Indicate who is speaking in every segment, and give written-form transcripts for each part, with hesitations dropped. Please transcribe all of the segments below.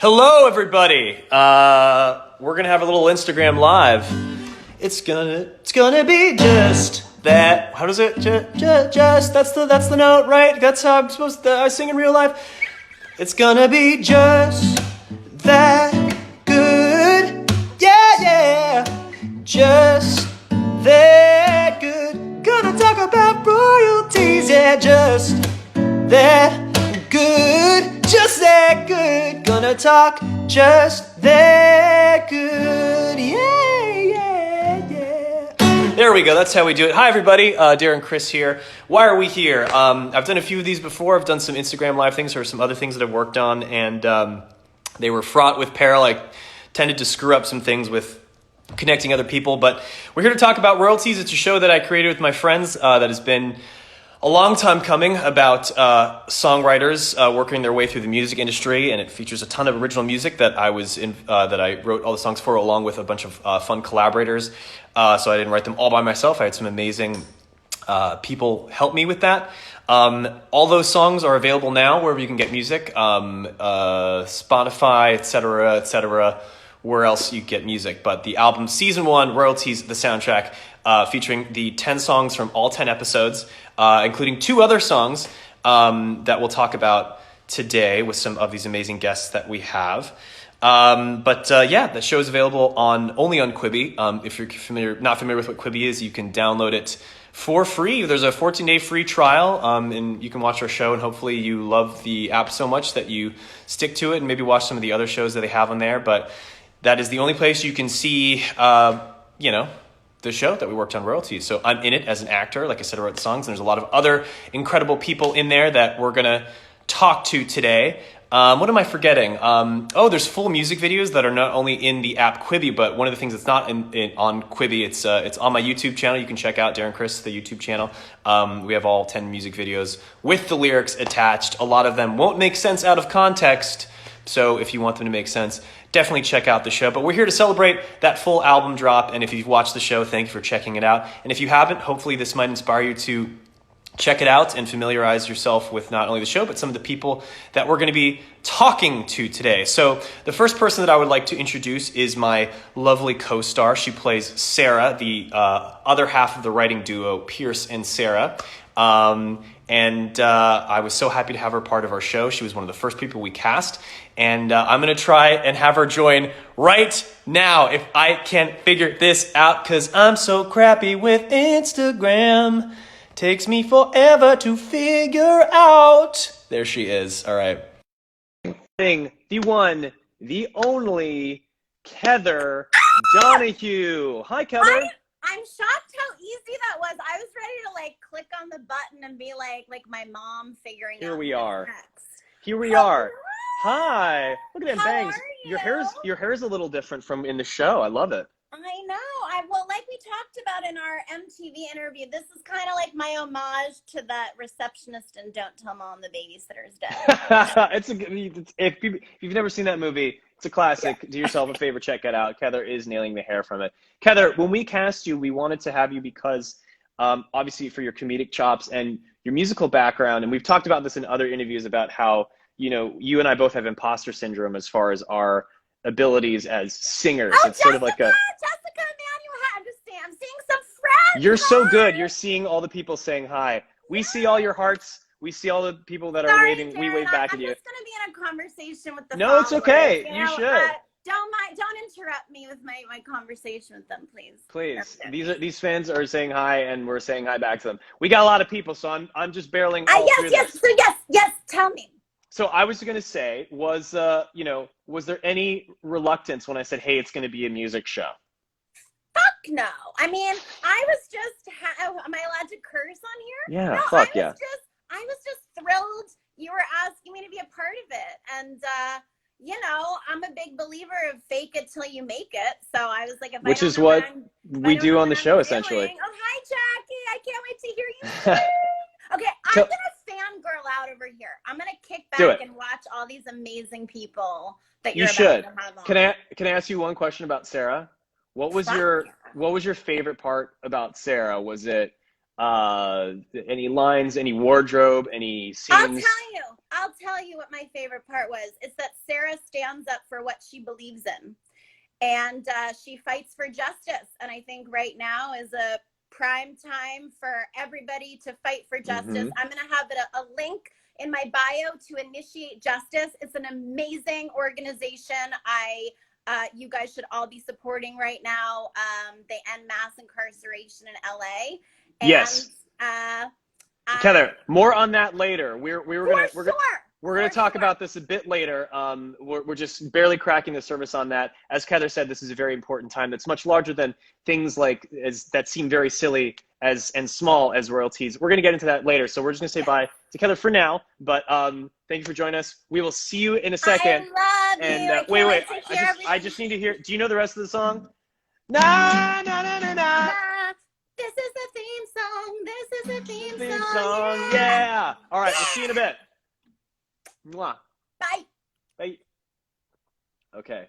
Speaker 1: Hello, everybody. We're gonna have a little Instagram live. It's gonna be just that. How does it? Just that's the note, right? That's how I'm supposed to. I sing in real life. It's gonna be just that good. Yeah. Just that good. Gonna talk about royalties. Yeah, just that good. Just that good. Gonna talk just that good. Yeah. There we go. That's how we do it. Hi, everybody. Darren Criss here. Why are we here? I've done a few of these before. I've done some Instagram live things or some other things that I've worked on, and they were fraught with peril. I tended to screw up some things with connecting other people, but we're here to talk about Royalties. It's a show that I created with my friends that has been a long time coming about songwriters working their way through the music industry, and it features a ton of original music that I wrote all the songs for, along with a bunch of fun collaborators. So I didn't write them all by myself. I had some amazing people help me with that. All those songs are available now wherever you can get music, Spotify, etc., where else you get music. But the album Season 1, Royalties, the soundtrack, featuring the 10 songs from all 10 episodes, including 2 other songs that we'll talk about today with some of these amazing guests that we have. The show is available only on Quibi. If you're not familiar with what Quibi is, you can download it for free. There's a 14-day free trial, and you can watch our show, and hopefully you love the app so much that you stick to it and maybe watch some of the other shows that they have on there. But that is the only place you can see, the show that we worked on, Royalties. So I'm in it as an actor. Like I said, I wrote the songs, and there's a lot of other incredible people in there that we're going to talk to today. What am I forgetting? There's full music videos that are not only in the app Quibi, but one of the things that's not on Quibi, it's on my YouTube channel. You can check out Darren Criss, the YouTube channel. We have all 10 music videos with the lyrics attached. A lot of them won't make sense out of context, so if you want them to make sense, definitely check out the show. But we're here to celebrate that full album drop, and if you've watched the show, thank you for checking it out. And if you haven't, hopefully this might inspire you to check it out and familiarize yourself with not only the show, but some of the people that we're going to be talking to today. So the first person that I would like to introduce is my lovely co-star. She plays Sarah, the other half of the writing duo, Pierce and Sarah. I was so happy to have her part of our show. She was one of the first people we cast, and I'm going to try and have her join right now if I can figure this out, because I'm so crappy with Instagram. Takes me forever to figure out. There she is. All right. The one, the only, Kether Donohue. Hi, Kether.
Speaker 2: I'm shocked how easy that was. I was ready to click on the button and be like my mom figuring out.
Speaker 1: Here we are.
Speaker 2: Next.
Speaker 1: Here we are. Hi. Look at them
Speaker 2: How
Speaker 1: bangs.
Speaker 2: are you?
Speaker 1: Your hair's a little different from in the show. I love it.
Speaker 2: I know. Like we talked about in our MTV interview, this is kind of like my homage to that receptionist in Don't Tell Mom the Babysitter's Dead.
Speaker 1: If you've never seen that movie, it's a classic. Yeah. Do yourself a favor, check it out. Kether is nailing the hair from it. Kether, when we cast you, we wanted to have you because obviously for your comedic chops and your musical background, and we've talked about this in other interviews about how, you and I both have imposter syndrome as far as our abilities as singers.
Speaker 2: Oh,
Speaker 1: it's sort of like
Speaker 2: Jessica, man, I'm seeing some friends.
Speaker 1: You're so good. You're seeing all the people saying hi. We see all your hearts. We see all the people that are waving.
Speaker 2: Darren,
Speaker 1: we wave back at you.
Speaker 2: I'm just going to be in a conversation with the
Speaker 1: No, it's okay.
Speaker 2: You
Speaker 1: should.
Speaker 2: Don't interrupt me with my conversation with them, please.
Speaker 1: Please. These fans are saying hi, and we're saying hi back to them. We got a lot of people, so I'm just barreling all through this.
Speaker 2: Yes, tell me.
Speaker 1: So I was going to say, was there any reluctance when I said, hey, it's going to be a music show?
Speaker 2: Fuck no. I mean, I was just, am I allowed to curse on here?
Speaker 1: Yeah,
Speaker 2: no,
Speaker 1: fuck yeah.
Speaker 2: I was just thrilled you were asking me to be a part of it. And, I'm a big believer of fake it till you make it. So I was like,
Speaker 1: which is what we do on the show, essentially.
Speaker 2: Oh, hi, Jackie. I can't wait to hear you sing. Okay, I'm going to fangirl out over here. I'm going to kick back and watch all these amazing people that you're about to have on.
Speaker 1: Can I ask you one question about Sarah? What was your favorite part about Sarah? Was it any lines, any wardrobe, any scenes?
Speaker 2: I'll tell you. I'll tell you what my favorite part was. It's that Sarah stands up for what she believes in. And she fights for justice. And I think right now is a prime time for everybody to fight for justice. I'm going to have a link in my bio to Initiate Justice. It's an amazing organization. You guys should all be supporting right now. They end mass incarceration in LA. And,
Speaker 1: yes. Kether, more on that later. We're gonna talk about this a bit later. We're just barely cracking the surface on that. As Kether said, this is a very important time that's much larger than things like that seem very silly and small as royalties. We're gonna get into that later. So we're just gonna say bye to Kether for now. But thank you for joining us. We will see you in a second.
Speaker 2: I love you.
Speaker 1: Wait. I just need to hear. Do you know the rest of the song? Na na na na na.
Speaker 2: This is the theme song. This is the theme song.
Speaker 1: Yeah. All right. We'll see you in a bit. Mwah.
Speaker 2: Bye.
Speaker 1: Bye. Okay.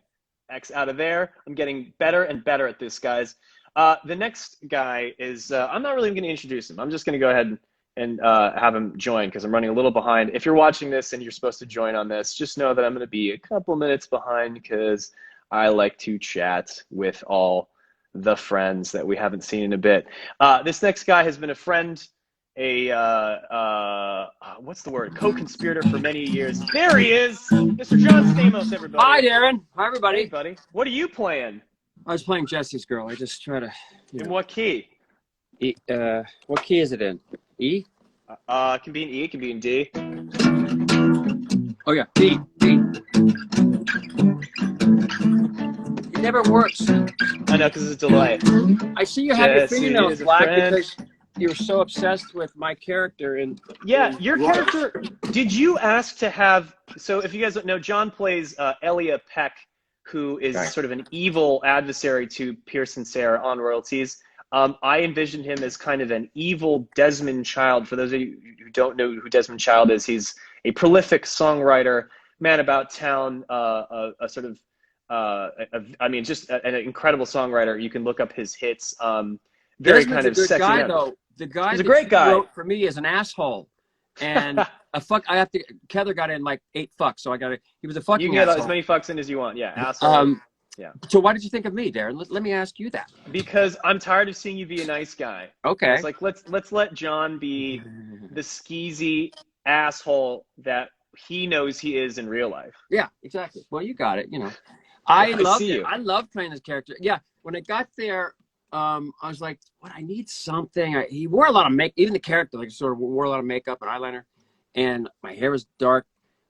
Speaker 1: X out of there. I'm getting better and better at this, guys. The next guy is, I'm not really going to introduce him. I'm just going to go ahead and have him join because I'm running a little behind. If you're watching this and you're supposed to join on this, just know that I'm going to be a couple minutes behind because I like to chat with all the friends that we haven't seen in a bit. This next guy has been a friend, what's the word? Co-conspirator for many years. There he is, Mr. John Stamos, everybody.
Speaker 3: Hi, Darren. Hi, everybody.
Speaker 1: Hey, buddy. What are you playing?
Speaker 3: I was playing Jesse's Girl. I just try to.
Speaker 1: In what key?
Speaker 3: E, what key is it in? E?
Speaker 1: It can be in E. It can be in D.
Speaker 3: Oh yeah, D. It never works.
Speaker 1: I know, because it's a delay.
Speaker 3: I see you have your fingernails black because you're so obsessed with my character.
Speaker 1: Your character. Did you ask to have? So, if you guys don't know, John plays Elia Peck, who is sort of an evil adversary to Pierce and Sarah on Royalties. I envisioned him as kind of an evil Desmond Child. For those of you who don't know who Desmond Child is, he's a prolific songwriter, man about town, just an incredible songwriter. You can look up his hits. Very kind of sexy
Speaker 3: guy, though. The guy
Speaker 1: he's a great guy.
Speaker 3: Wrote for me is an asshole, and Kether got in like 8 fucks, so he was a fucking.
Speaker 1: You can get
Speaker 3: asshole.
Speaker 1: as many fucks in as you want. Yeah, asshole. Yeah.
Speaker 3: So why did you think of me, Darren? Let me ask you that.
Speaker 1: Because I'm tired of seeing you be a nice guy.
Speaker 3: Okay.
Speaker 1: It's like let's let John be the skeezy asshole that he knows he is in real life.
Speaker 3: Yeah, exactly. Well, you got it. You know, I loved it.
Speaker 1: You.
Speaker 3: I love playing this character. Yeah, when I got there, I was like, "What? I need something." He wore a lot of makeup. Even the character, like, sort of wore a lot of makeup and eyeliner, and my hair was dark.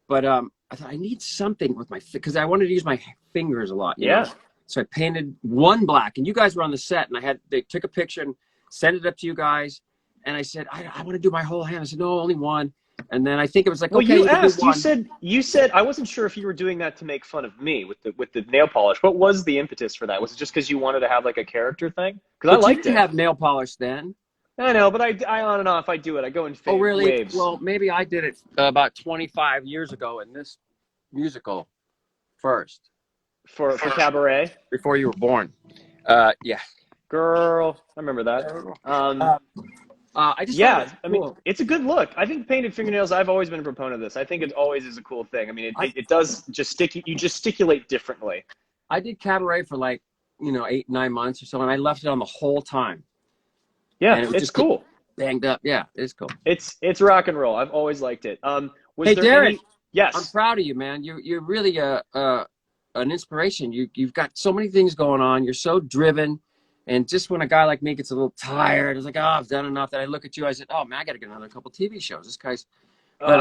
Speaker 3: But I thought I need something with because I wanted to use my fingers a lot. You know? So I painted one black, and you guys were on the set, and they took a picture and sent it up to you guys, and I said, I want to do my whole hand. I said, no, only one. And then I think it was like, well, okay,
Speaker 1: you asked. You said I wasn't sure if you were doing that to make fun of me with the nail polish. What was the impetus for that? Was it just because you wanted to have like a character thing? Because I liked it.
Speaker 3: You didn't have nail polish then.
Speaker 1: I know, but I on and off I do it. I go in waves.
Speaker 3: Oh, really? Well, maybe I did it about 25 years ago in this musical first.
Speaker 1: For Cabaret?
Speaker 3: Before you were born. Yeah.
Speaker 1: Girl, I remember that.
Speaker 3: I just
Speaker 1: I mean, it's a good look. I think painted fingernails, I've always been a proponent of this. I think it always is a cool thing. I mean, it does just you gesticulate differently.
Speaker 3: I did Cabaret for like, 8, 9 months or so, and I left it on the whole time.
Speaker 1: Yeah, it's cool.
Speaker 3: Banged up. Yeah, it's cool.
Speaker 1: It's rock and roll. I've always liked it.
Speaker 3: Hey, Darren.
Speaker 1: Yes.
Speaker 3: I'm proud of you, man. You're really an inspiration. You've got so many things going on. You're so driven. And just when a guy like me gets a little tired, it's like, I've done enough. That I look at you, I said, oh man, I got to get another couple TV shows. This guy's, but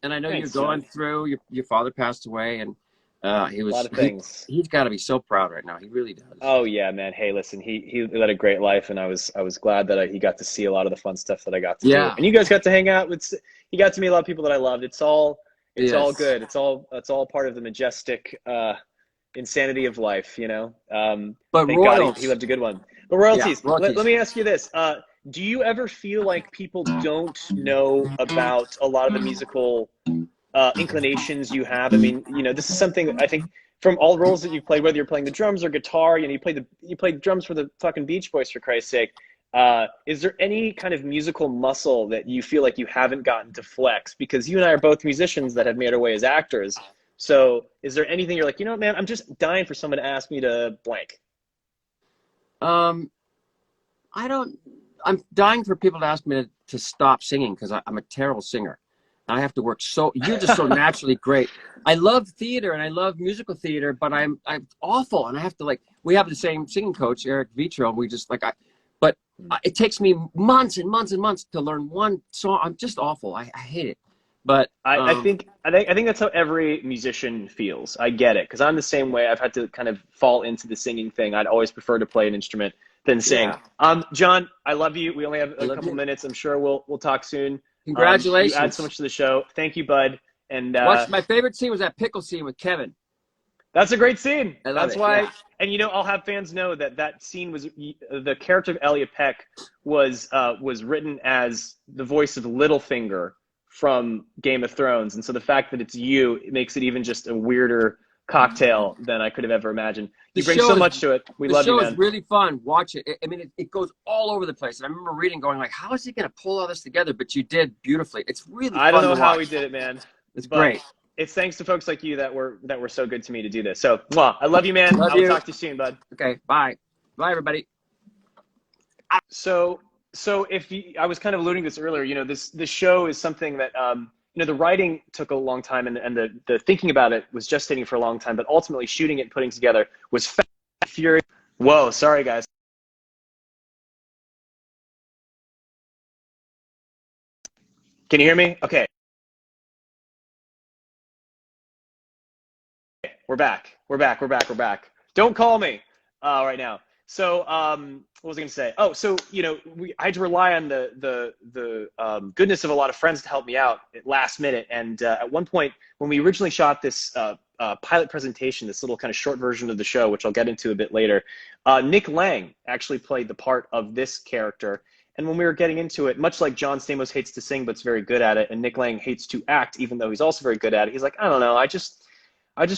Speaker 3: and I know you're going through. Your father passed away, and he was. A lot of things. He's got to be so proud right now. He really does.
Speaker 1: Oh yeah, man. Hey, listen, he led a great life, and I was glad that he got to see a lot of the fun stuff that I got to do. And you guys got to hang out with. He got to meet a lot of people that I loved. It's all good. It's all part of the majestic insanity of life, But thank God he lived a good one. But royalties. Let me ask you this: do you ever feel like people don't know about a lot of the musical inclinations you have? I mean, this is something I think from all roles that you've played, whether you're playing the drums or guitar, you played drums for the fucking Beach Boys, for Christ's sake. Is there any kind of musical muscle that you feel like you haven't gotten to flex? Because you and I are both musicians that have made our way as actors. So is there anything you're like, you know what, man, I'm just dying for someone to ask me to blank?
Speaker 3: I don't. I'm dying for people to ask me to stop singing because I'm a terrible singer. I have to work so. You're just so naturally great. I love theater and I love musical theater, but I'm awful, and I have to like. We have the same singing coach, Eric Vitro, and we just like But it takes me months and months and months to learn one song. I'm just awful. I hate it. But
Speaker 1: I think that's how every musician feels. I get it because I'm the same way. I've had to kind of fall into the singing thing. I'd always prefer to play an instrument than sing.
Speaker 3: Yeah.
Speaker 1: John, I love you. We only have a couple minutes. I'm sure we'll talk soon.
Speaker 3: Congratulations.
Speaker 1: You add so much to the show. Thank you, bud. And
Speaker 3: my favorite scene was that pickle scene with Kevin.
Speaker 1: That's a great scene.
Speaker 3: I love
Speaker 1: That's
Speaker 3: it,
Speaker 1: why.
Speaker 3: yeah.
Speaker 1: And I'll have fans know that scene was the character of Elliot Peck was written as the voice of Littlefinger from Game of Thrones, and so the fact that it's you, it makes it even just a weirder cocktail than I could have ever imagined. You bring so much to it. We love you, man.
Speaker 3: The show is really fun. Watch it. I mean, it goes all over the place. And I remember reading, going like, "How is he going to pull all this together?" But you did beautifully. It's really fun.
Speaker 1: I don't know
Speaker 3: to
Speaker 1: how
Speaker 3: watch.
Speaker 1: we did it, man.
Speaker 3: It's great.
Speaker 1: It's thanks to folks like you that were so good to me to do this. So, I love you, man.
Speaker 3: Love
Speaker 1: I will
Speaker 3: you.
Speaker 1: talk to you soon, bud.
Speaker 3: Okay, bye. Bye, everybody.
Speaker 1: So I was kind of alluding to this earlier. This show is something that the writing took a long time, and the thinking about it was gestating for a long time, but ultimately shooting it and putting it together was furious. Whoa, sorry guys. Can you hear me? Okay. We're back. Don't call me right now. So, what was I going to say? Oh, so I had to rely on the goodness of a lot of friends to help me out at last minute. And at one point, when we originally shot this pilot presentation, this little kind of short version of the show, which I'll get into a bit later, Nick Lang actually played the part of this character. And when we were getting into it, much like John Stamos hates to sing but's very good at it, and Nick Lang hates to act, even though he's also very good at it, he's like, I don't know, I just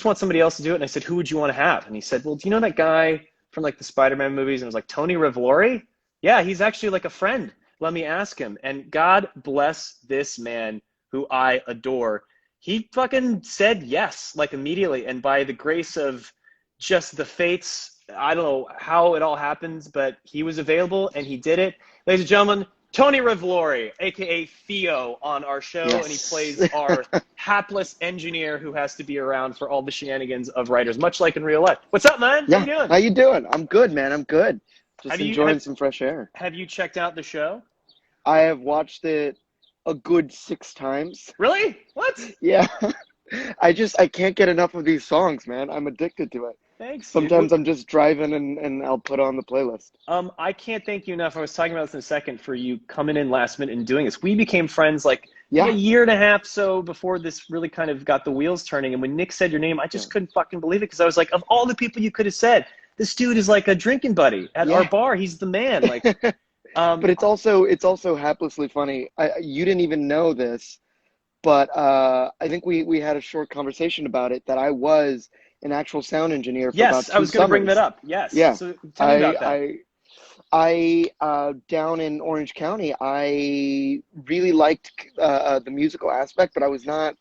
Speaker 1: want somebody else to do it. And I said, who would you want to have? And he said, well, do you know that guy from like the Spider-Man movies? And I was like, Tony Revolori? Yeah, he's actually like a friend. Let me ask him. And God bless this man who I adore. He fucking said yes, like immediately. And by the grace of just the fates, I don't know how it all happens, but he was available and he did it. Ladies and gentlemen, Tony Revolori, a.k.a. Theo, on our show,
Speaker 4: yes.
Speaker 1: And he plays our hapless engineer who has to be around for all the shenanigans of writers, much like in real life. What's up, man?
Speaker 4: Yeah.
Speaker 1: How you doing?
Speaker 4: How you doing? I'm good, man. I'm good. Just enjoying some fresh air.
Speaker 1: Have you checked out the show?
Speaker 4: I have watched it a good 6 times.
Speaker 1: Really? What?
Speaker 4: Yeah. I can't get enough of these songs, man. I'm addicted to it.
Speaker 1: Thanks.
Speaker 4: Sometimes I'm just driving and I'll put on the playlist.
Speaker 1: I can't thank you enough. I was talking about this in a second for you coming in last minute and doing this. We became friends like a year and a half so before this really kind of got the wheels turning. And when Nick said your name, I just couldn't fucking believe it because I was like, of all the people you could have said, this dude is like a drinking buddy at our bar. He's the man. Like,
Speaker 4: but it's also haplessly funny. You didn't even know this, but I think we had a short conversation about it that I was an actual sound engineer for about 2
Speaker 1: I was going to bring that up. Yes.
Speaker 4: Yeah.
Speaker 1: So tell me about that.
Speaker 4: I down in Orange County, I really liked the musical aspect, but I was not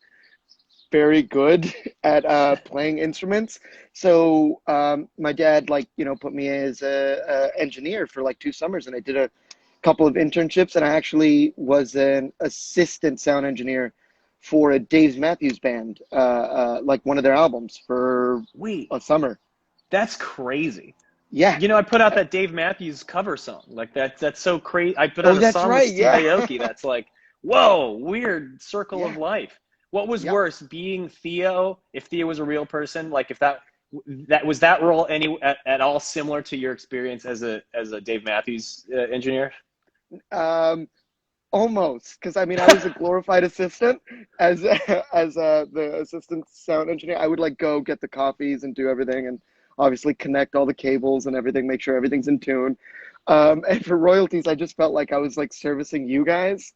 Speaker 4: very good at playing instruments. So my dad, put me as a engineer for 2 summers, and I did a couple of internships, and I actually was an assistant sound engineer for a Dave Matthews Band, one of their albums for a summer.
Speaker 1: That's crazy.
Speaker 4: Yeah.
Speaker 1: I put out that Dave Matthews cover song. Like that's so crazy. I put out a song with Steve Aoki that's like, whoa, weird circle of life. What was worse, being Theo, if Theo was a real person, like if that was that role at all similar to your experience as a Dave Matthews engineer?
Speaker 4: Almost, because I was a glorified assistant as the assistant sound engineer. I would go get the coffees and do everything, and obviously connect all the cables and everything, make sure everything's in tune. And for royalties, I just felt like I was servicing you guys.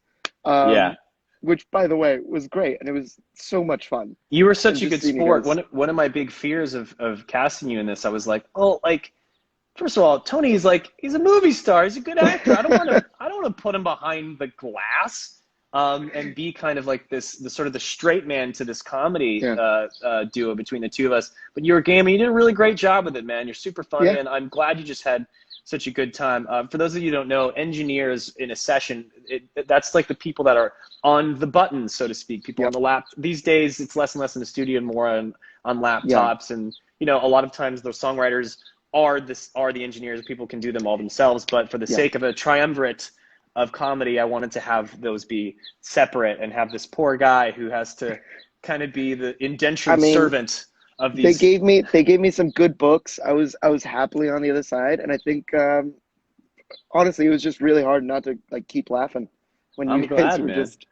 Speaker 4: Which, by the way, was great, and it was so much fun.
Speaker 1: You were such a good sport. One of my big fears of casting you in this, I was like, first of all, Tony's like, he's a movie star. He's a good actor. I don't want to put him behind the glass, and be kind of like the sort of the straight man to this comedy duo between the two of us. But you were game, and you did a really great job with it, man. You're super funny, and I'm glad you just had such a good time. For those of you who don't know, engineers in a session, that's like the people that are on the buttons, so to speak, people on the lap. These days, it's less and less in the studio and more on laptops. And, you know, a lot of times those songwriters are the engineers. People can do them all themselves. But for the sake of a triumvirate of comedy, I wanted to have those be separate and have this poor guy who has to kind of be the indentured servant of these.
Speaker 4: They gave me some good books. I was happily on the other side, and I think honestly it was just really hard not to like keep laughing when you guys were just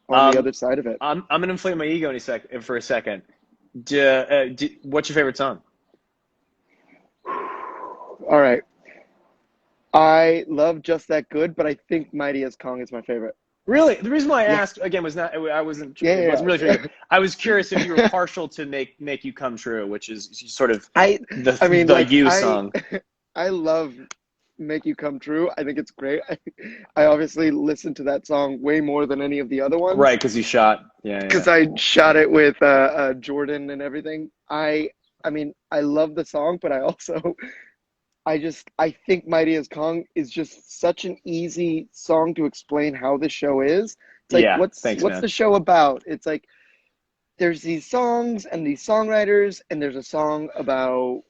Speaker 4: on the other side of it.
Speaker 1: I'm gonna inflate my ego for a second. What's your favorite song?
Speaker 4: All right. I love Just That Good, but I think Mighty as Kong is my favorite.
Speaker 1: Really? The reason why I asked again was I wasn't really sure. I was curious if you were partial to Make You Come True, which is sort of the You song.
Speaker 4: I love Make You Come True. I think it's great. I obviously listened to that song way more than any of the other ones.
Speaker 1: Right, because you shot.
Speaker 4: Because I shot it with Jordan and everything. I mean, I love the song, but I think Mighty as Kong is just such an easy song to explain how the show is. It's like, what's the show about? It's like, there's these songs and these songwriters, and there's a song about,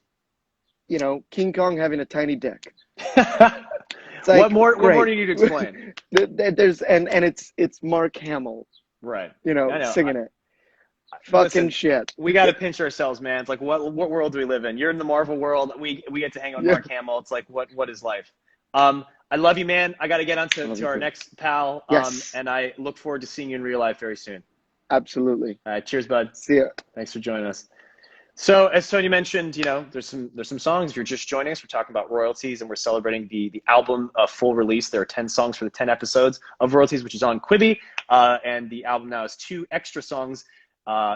Speaker 4: you know, King Kong having a tiny dick. It's like,
Speaker 1: what more do you need to explain?
Speaker 4: There's and it's Mark Hamill,
Speaker 1: right?
Speaker 4: You know, singing it. Fucking shit.
Speaker 1: We got to pinch ourselves, man. It's like, what world do we live in? You're in the Marvel world. We get to hang out with Mark Hamill. It's like, what is life? I love you, man. I got to get on to our next pal.
Speaker 4: Yes.
Speaker 1: And I look forward to seeing you in real life very soon.
Speaker 4: Absolutely.
Speaker 1: All right. Cheers, bud.
Speaker 4: See ya.
Speaker 1: Thanks for joining us. So as Tony mentioned, you know, there's some songs. If you're just joining us, we're talking about Royalties, and we're celebrating the album full release. There are 10 songs for the 10 episodes of Royalties, which is on Quibi. And the album now has 2 extra songs,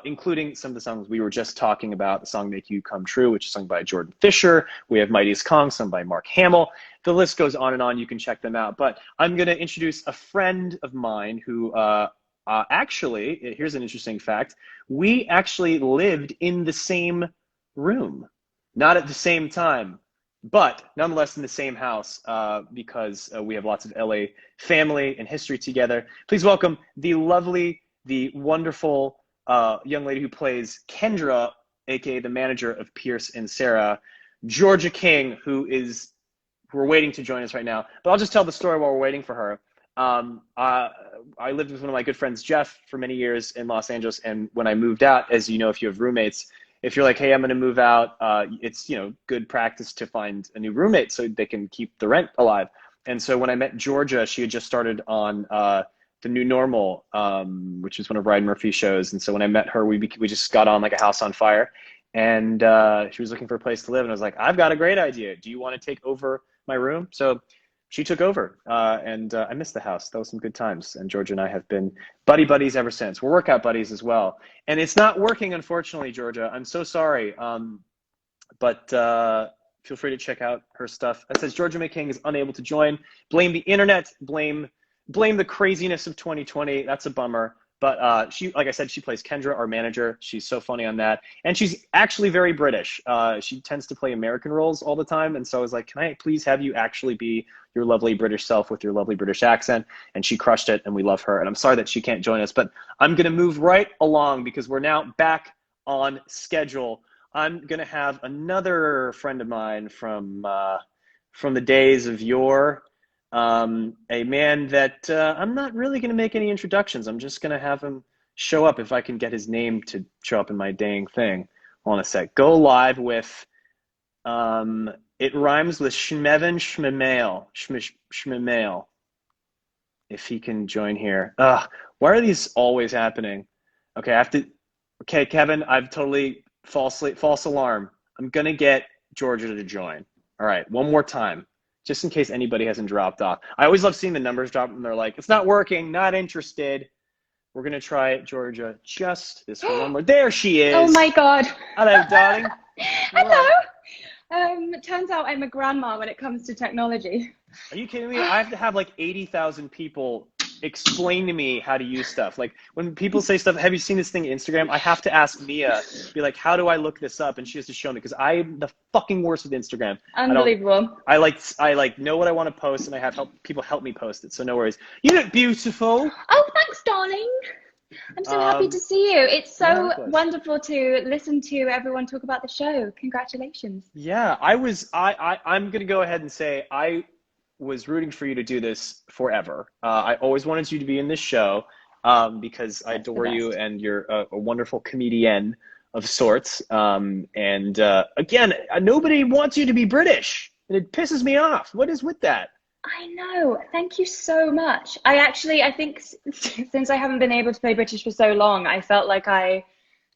Speaker 1: including some of the songs we were just talking about. The song Make You Come True, which is sung by Jordan Fisher. We have Mighty as Kong, sung by Mark Hamill. The list goes on and on. You can check them out. But I'm going to introduce a friend of mine who actually, here's an interesting fact. We actually lived in the same room. Not at the same time, but nonetheless in the same house, because we have lots of LA family and history together. Please welcome the lovely, the wonderful young lady who plays Kendra, aka the manager of Pierce and Sarah, Georgia King, we're waiting to join us right now. But I'll just tell the story while we're waiting for her. I lived with one of my good friends, Jeff, for many years in Los Angeles. And when I moved out, as you know, if you have roommates, if you're like, hey, I'm going to move out, it's, you know, good practice to find a new roommate so they can keep the rent alive. And so when I met Georgia, she had just started on The New Normal, which is one of Ryan Murphy's shows. And so when I met her, we just got on like a house on fire. And she was looking for a place to live. And I was like, I've got a great idea. Do you want to take over my room? So she took over, and I missed the house. That was some good times. And Georgia and I have been buddies ever since. We're workout buddies as well. And it's not working, unfortunately, Georgia. I'm so sorry. But feel free to check out her stuff. It says Georgia McKee is unable to join. Blame the internet. Blame the craziness of 2020. That's a bummer. But she, like I said, she plays Kendra, our manager. She's so funny on that. And she's actually very British. She tends to play American roles all the time. And so I was like, can I please have you actually be your lovely British self with your lovely British accent? And she crushed it, and we love her. And I'm sorry that she can't join us, but I'm going to move right along because we're now back on schedule. I'm going to have another friend of mine from the days of yore. A man that I'm not really going to make any introductions. I'm just going to have him show up if I can get his name to show up in my dang thing. Hold on a sec. Go live with, it rhymes with Shmevin Shmemail. If he can join here. Why are these always happening? Okay, Kevin, I've totally false alarm. I'm going to get Georgia to join. All right, one more time, just in case anybody hasn't dropped off. I always love seeing the numbers drop, and they're like, it's not working, not interested. We're going to try it, Georgia, just this one more. There she is.
Speaker 5: Oh, my God.
Speaker 1: Hello, darling.
Speaker 5: Hello. Turns out I'm a grandma when it comes to technology.
Speaker 1: Are you kidding me? I have to have like 80,000 people explain to me how to use stuff. Like when people say stuff, have you seen this thing Instagram? I have to ask Mia, be like, how do I look this up? And she has to show me because I'm the fucking worst with Instagram.
Speaker 5: Unbelievable.
Speaker 1: I like know what I want to post and I have people help me post it. So no worries. You look beautiful.
Speaker 5: Oh, thanks, darling. I'm so happy to see you. It's so wonderful to listen to everyone talk about the show. Congratulations.
Speaker 1: Yeah, I'm going to go ahead and say I was rooting for you to do this forever. I always wanted you to be in this show because I adore you and you're a wonderful comedian of sorts. Again, nobody wants you to be British. And it pisses me off. What is with that?
Speaker 5: I know. Thank you so much. I think since I haven't been able to play British for so long, I felt like I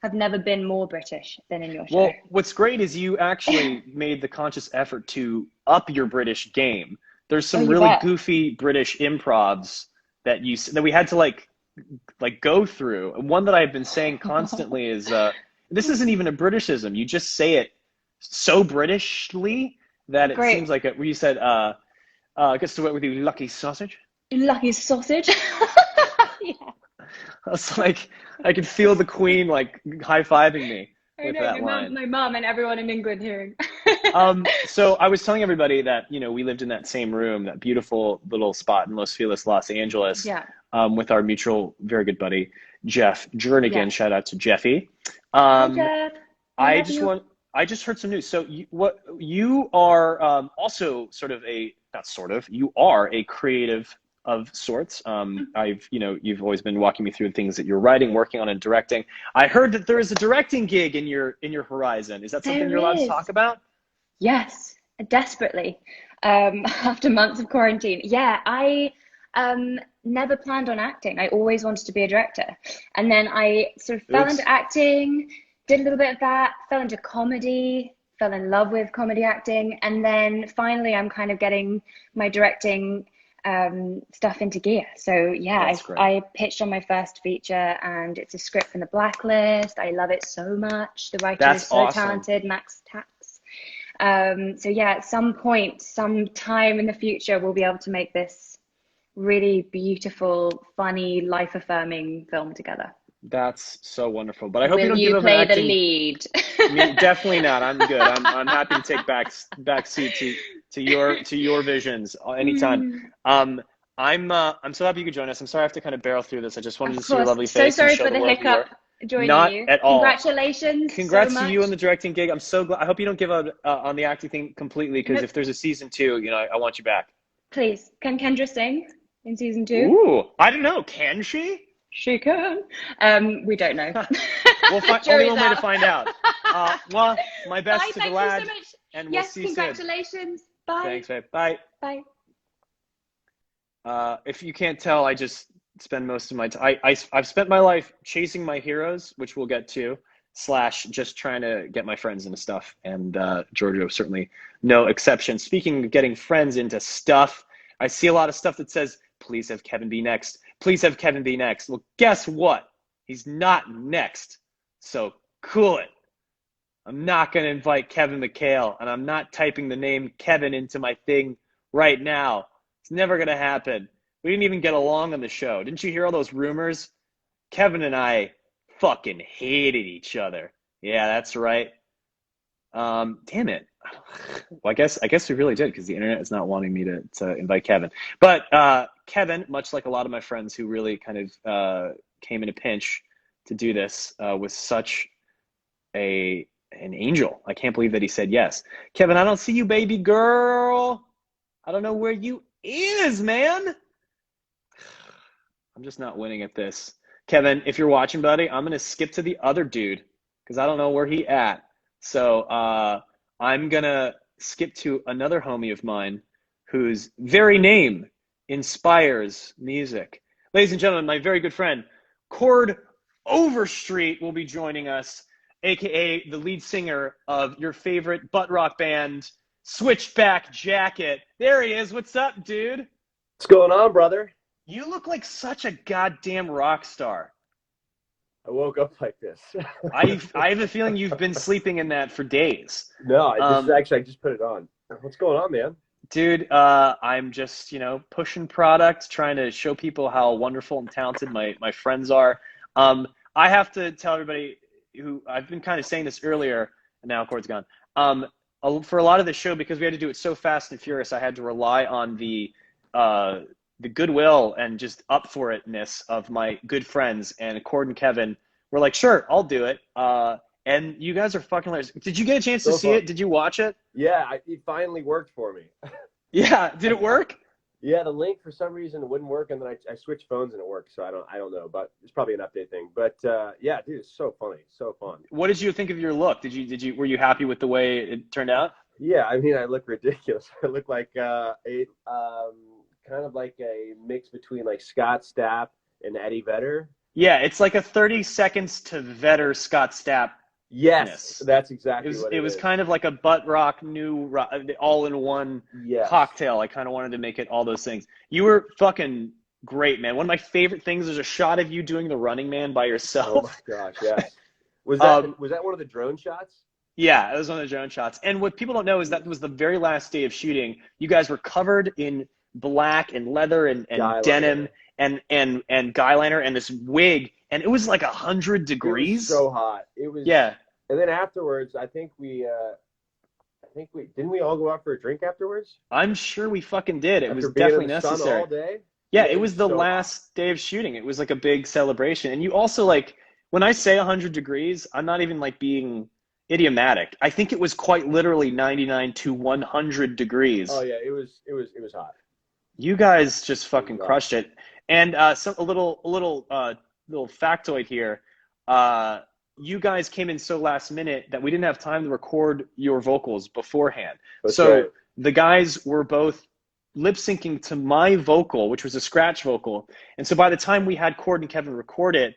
Speaker 5: have never been more British than in your show.
Speaker 1: Well, what's great is you actually made the conscious effort to up your British game. There's some really goofy British improvs that we had to like go through. One that I've been saying constantly is this isn't even a Britishism. You just say it so Britishly that it seems like it. Where you said, "Gets to work with you, lucky sausage."
Speaker 5: Lucky sausage. Yeah.
Speaker 1: I was like, I could feel the Queen like high-fiving me with that line.
Speaker 5: My mom and everyone in England hearing.
Speaker 1: So I was telling everybody that, we lived in that same room, that beautiful little spot in Los Feliz, Los Angeles, with our mutual, very good buddy, Jeff Jernigan. Yeah. Shout out to Jeffy.
Speaker 5: Hi, Jeff.
Speaker 1: I just heard some news. So you are also you are a creative of sorts. You've always been walking me through things that you're writing, working on, and directing. I heard that there is a directing gig in your horizon. Is that something you're allowed to talk about?
Speaker 5: Yes, desperately. After months of quarantine. Yeah, I never planned on acting. I always wanted to be a director. And then I sort of fell into acting, did a little bit of that, fell into comedy, fell in love with comedy acting. And then finally I'm kind of getting my directing stuff into gear. So yeah, I pitched on my first feature and it's a script from The Blacklist. I love it so much. The writer is so talented, Max Tax. So yeah, at some point, some time in the future, we'll be able to make this really beautiful, funny, life-affirming film together.
Speaker 1: That's so wonderful. But I hope you don't
Speaker 5: give up play the lead?
Speaker 1: Definitely not. I'm good. I'm happy to take back seat to your visions anytime. I'm so happy you could join us. I'm sorry I have to kind of barrel through this. I just wanted to see your lovely face.
Speaker 5: So sorry for the hiccup. Joining
Speaker 1: Not
Speaker 5: you.
Speaker 1: At all.
Speaker 5: Congratulations.
Speaker 1: Congrats
Speaker 5: so
Speaker 1: to you on the directing gig. I'm so glad. I hope you don't give up on the acting thing completely because if there's a season 2, I want you back.
Speaker 5: Please. Can Kendra sing in season 2?
Speaker 1: Ooh, I don't know. Can she?
Speaker 5: She can. We don't know.
Speaker 1: We'll find only one way to find out. Well, my best to the lad.
Speaker 5: So much.
Speaker 1: And we'll see
Speaker 5: congratulations.
Speaker 1: Soon.
Speaker 5: Bye.
Speaker 1: Thanks, babe. Bye.
Speaker 5: Bye.
Speaker 1: If you can't tell, I just spend most of my time. I've spent my life chasing my heroes, which we'll get to, / just trying to get my friends into stuff. And Giorgio certainly no exception. Speaking of getting friends into stuff, I see a lot of stuff that says, please have Kevin be next. Please have Kevin be next. Well, guess what? He's not next. So cool it. I'm not going to invite Kevin McHale, and I'm not typing the name Kevin into my thing right now. It's never going to happen. We didn't even get along on the show. Didn't you hear all those rumors? Kevin and I fucking hated each other. Yeah, that's right. Damn it. Well, I guess we really did because the internet is not wanting me to invite Kevin. But Kevin, much like a lot of my friends who really kind of came in a pinch to do this, was such an angel. I can't believe that he said yes. Kevin, I don't see you, baby girl. I don't know where you is, man. I'm just not winning at this. Kevin, if you're watching, buddy, I'm going to skip to the other dude because I don't know where he at. So I'm going to skip to another homie of mine whose very name inspires music. Ladies and gentlemen, my very good friend, Chord Overstreet will be joining us, a.k.a. the lead singer of your favorite butt rock band, Switchback Jacket. There he is. What's up, dude?
Speaker 6: What's going on, brother?
Speaker 1: You look like such a goddamn rock star.
Speaker 3: I woke up like this.
Speaker 1: I have a feeling you've been sleeping in that for days.
Speaker 3: No, I just put it on. What's going on, man?
Speaker 1: Dude, I'm just, pushing product, trying to show people how wonderful and talented my friends are. I have to tell everybody who I've been kind of saying this earlier, and now Chord's gone. For a lot of the show, because we had to do it so fast and furious, I had to rely on the goodwill and just up for itness of my good friends, and Chord and Kevin were like, sure, I'll do it. And you guys are fucking hilarious. Did you get a chance to see it? Did you watch it?
Speaker 3: Yeah, it finally worked for me.
Speaker 1: Yeah, did it work?
Speaker 3: Yeah, the link for some reason wouldn't work, and then I switched phones and it worked. So I don't know, but it's probably an update thing. But yeah, dude, it's so funny, so fun.
Speaker 1: What did you think of your look? Were you happy with the way it turned out?
Speaker 3: Yeah, I mean, I look ridiculous. I look like kind of like a mix between like Scott Stapp and Eddie Vedder.
Speaker 1: Yeah, it's like a 30 seconds to Vedder Scott Stapp.
Speaker 3: Yes, that's exactly what it is.
Speaker 1: It was kind of like a butt rock, new rock, all-in-one cocktail. I kind of wanted to make it all those things. You were fucking great, man. One of my favorite things is a shot of you doing the Running Man by yourself.
Speaker 3: Oh my gosh, yes. Was that one of the drone shots?
Speaker 1: Yeah, it was one of the drone shots. And what people don't know is that was the very last day of shooting. You guys were covered in black and leather and denim and guy liner and this wig, and it was like 100 degrees.
Speaker 3: It was so hot. It was.
Speaker 1: Yeah.
Speaker 3: And then afterwards, I think we didn't we all go out for a drink afterwards?
Speaker 1: I'm sure we fucking did. It
Speaker 3: After
Speaker 1: was
Speaker 3: being
Speaker 1: definitely
Speaker 3: in the
Speaker 1: necessary.
Speaker 3: sun all day?
Speaker 1: Yeah, it was the last day of shooting. It was like a big celebration. And you also, like, when I say 100 degrees, I'm not even like being idiomatic. I think it was quite literally 99 to 100 degrees.
Speaker 3: Oh yeah, it was hot.
Speaker 1: You guys just fucking crushed it. And a little factoid here. You guys came in so last minute that we didn't have time to record your vocals beforehand.
Speaker 3: That's
Speaker 1: so
Speaker 3: right.
Speaker 1: The guys were both lip syncing to my vocal, which was a scratch vocal. And so by the time we had Chord and Kevin record it,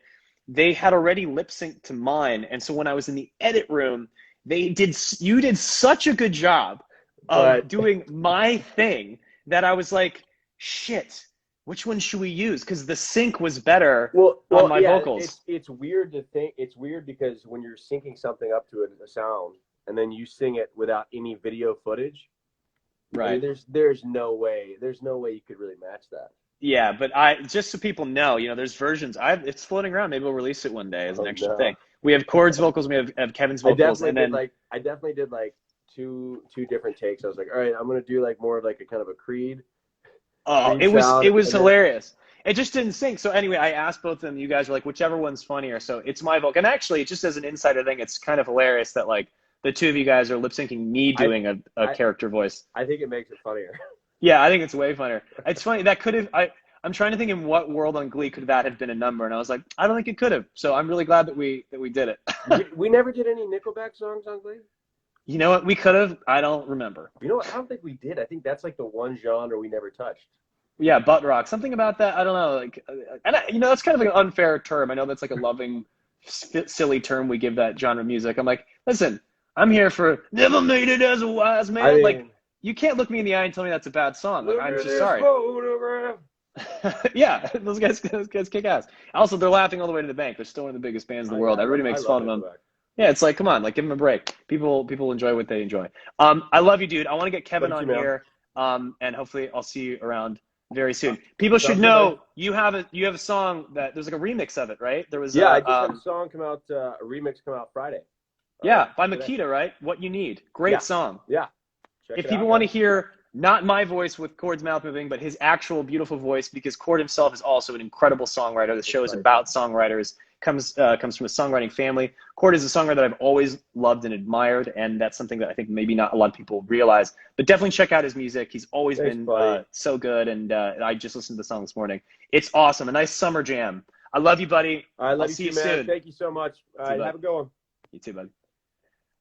Speaker 1: they had already lip synced to mine. And so when I was in the edit room, you did such a good job of doing my thing that I was like, shit, which one should we use? Because the sync was better on my vocals.
Speaker 3: It's weird to think. It's weird because when you're syncing something up to a sound and then you sing it without any video footage,
Speaker 1: right?
Speaker 3: I mean, there's no way you could really match that.
Speaker 1: Yeah, but just so people know, there's versions. It's floating around. Maybe we'll release it one day as an extra thing. We have Chord's vocals, we have Kevin's vocals,
Speaker 3: I definitely did like two different takes. I was like, all right, I'm gonna do like more of like a kind of a Creed.
Speaker 1: Oh, it was hilarious. It just didn't sync. So anyway, I asked both of them. You guys were like, whichever one's funnier. So it's my vocal. And actually, just as an insider thing, it's kind of hilarious that like the two of you guys are lip syncing me doing a character voice.
Speaker 3: I think it makes it funnier.
Speaker 1: Yeah, I think it's way funnier. It's funny. That could have. I'm trying to think in what world on Glee could that have been a number, and I was like, I don't think it could have. So I'm really glad that we did it.
Speaker 3: We never did any Nickelback songs on Glee.
Speaker 1: You know what? We could have. I don't remember.
Speaker 3: You know what? I don't think we did. I think that's like the one genre we never touched.
Speaker 1: Yeah, butt rock. Something about that. I don't know. Like, and that's kind of like an unfair term. I know that's like a loving, silly term we give that genre of music. I'm like, listen, I'm here for never made it as a wise man. I mean, like, you can't look me in the eye and tell me that's a bad song. Like, I'm just sorry. Yeah, those guys kick ass. Also, they're laughing all the way to the bank. They're still one of the biggest bands in the world. Everybody makes fun of them. Yeah, it's like, come on, like, give them a break. People enjoy what they enjoy. I love you, dude. I want to get Kevin on here, and hopefully I'll see you around very soon. People should know you have a song that there's like a remix of it, right? There was
Speaker 3: I just had a song come out, a remix come out Friday.
Speaker 1: Yeah, by McKee, right? What You Need. Great song.
Speaker 3: Yeah.
Speaker 1: If people want to hear not my voice with Chord's mouth moving, but his actual beautiful voice, because Chord himself is also an incredible songwriter. The show is about songwriters. Comes from a songwriting family. Chord is a songwriter that I've always loved and admired, and that's something that I think maybe not a lot of people realize. But definitely check out his music. He's always been so good, and I just listened to the song this morning. It's awesome. A nice summer jam. I love you, buddy.
Speaker 3: I'll see you soon. Thank you so much. All right, have a good one.
Speaker 1: You too, buddy.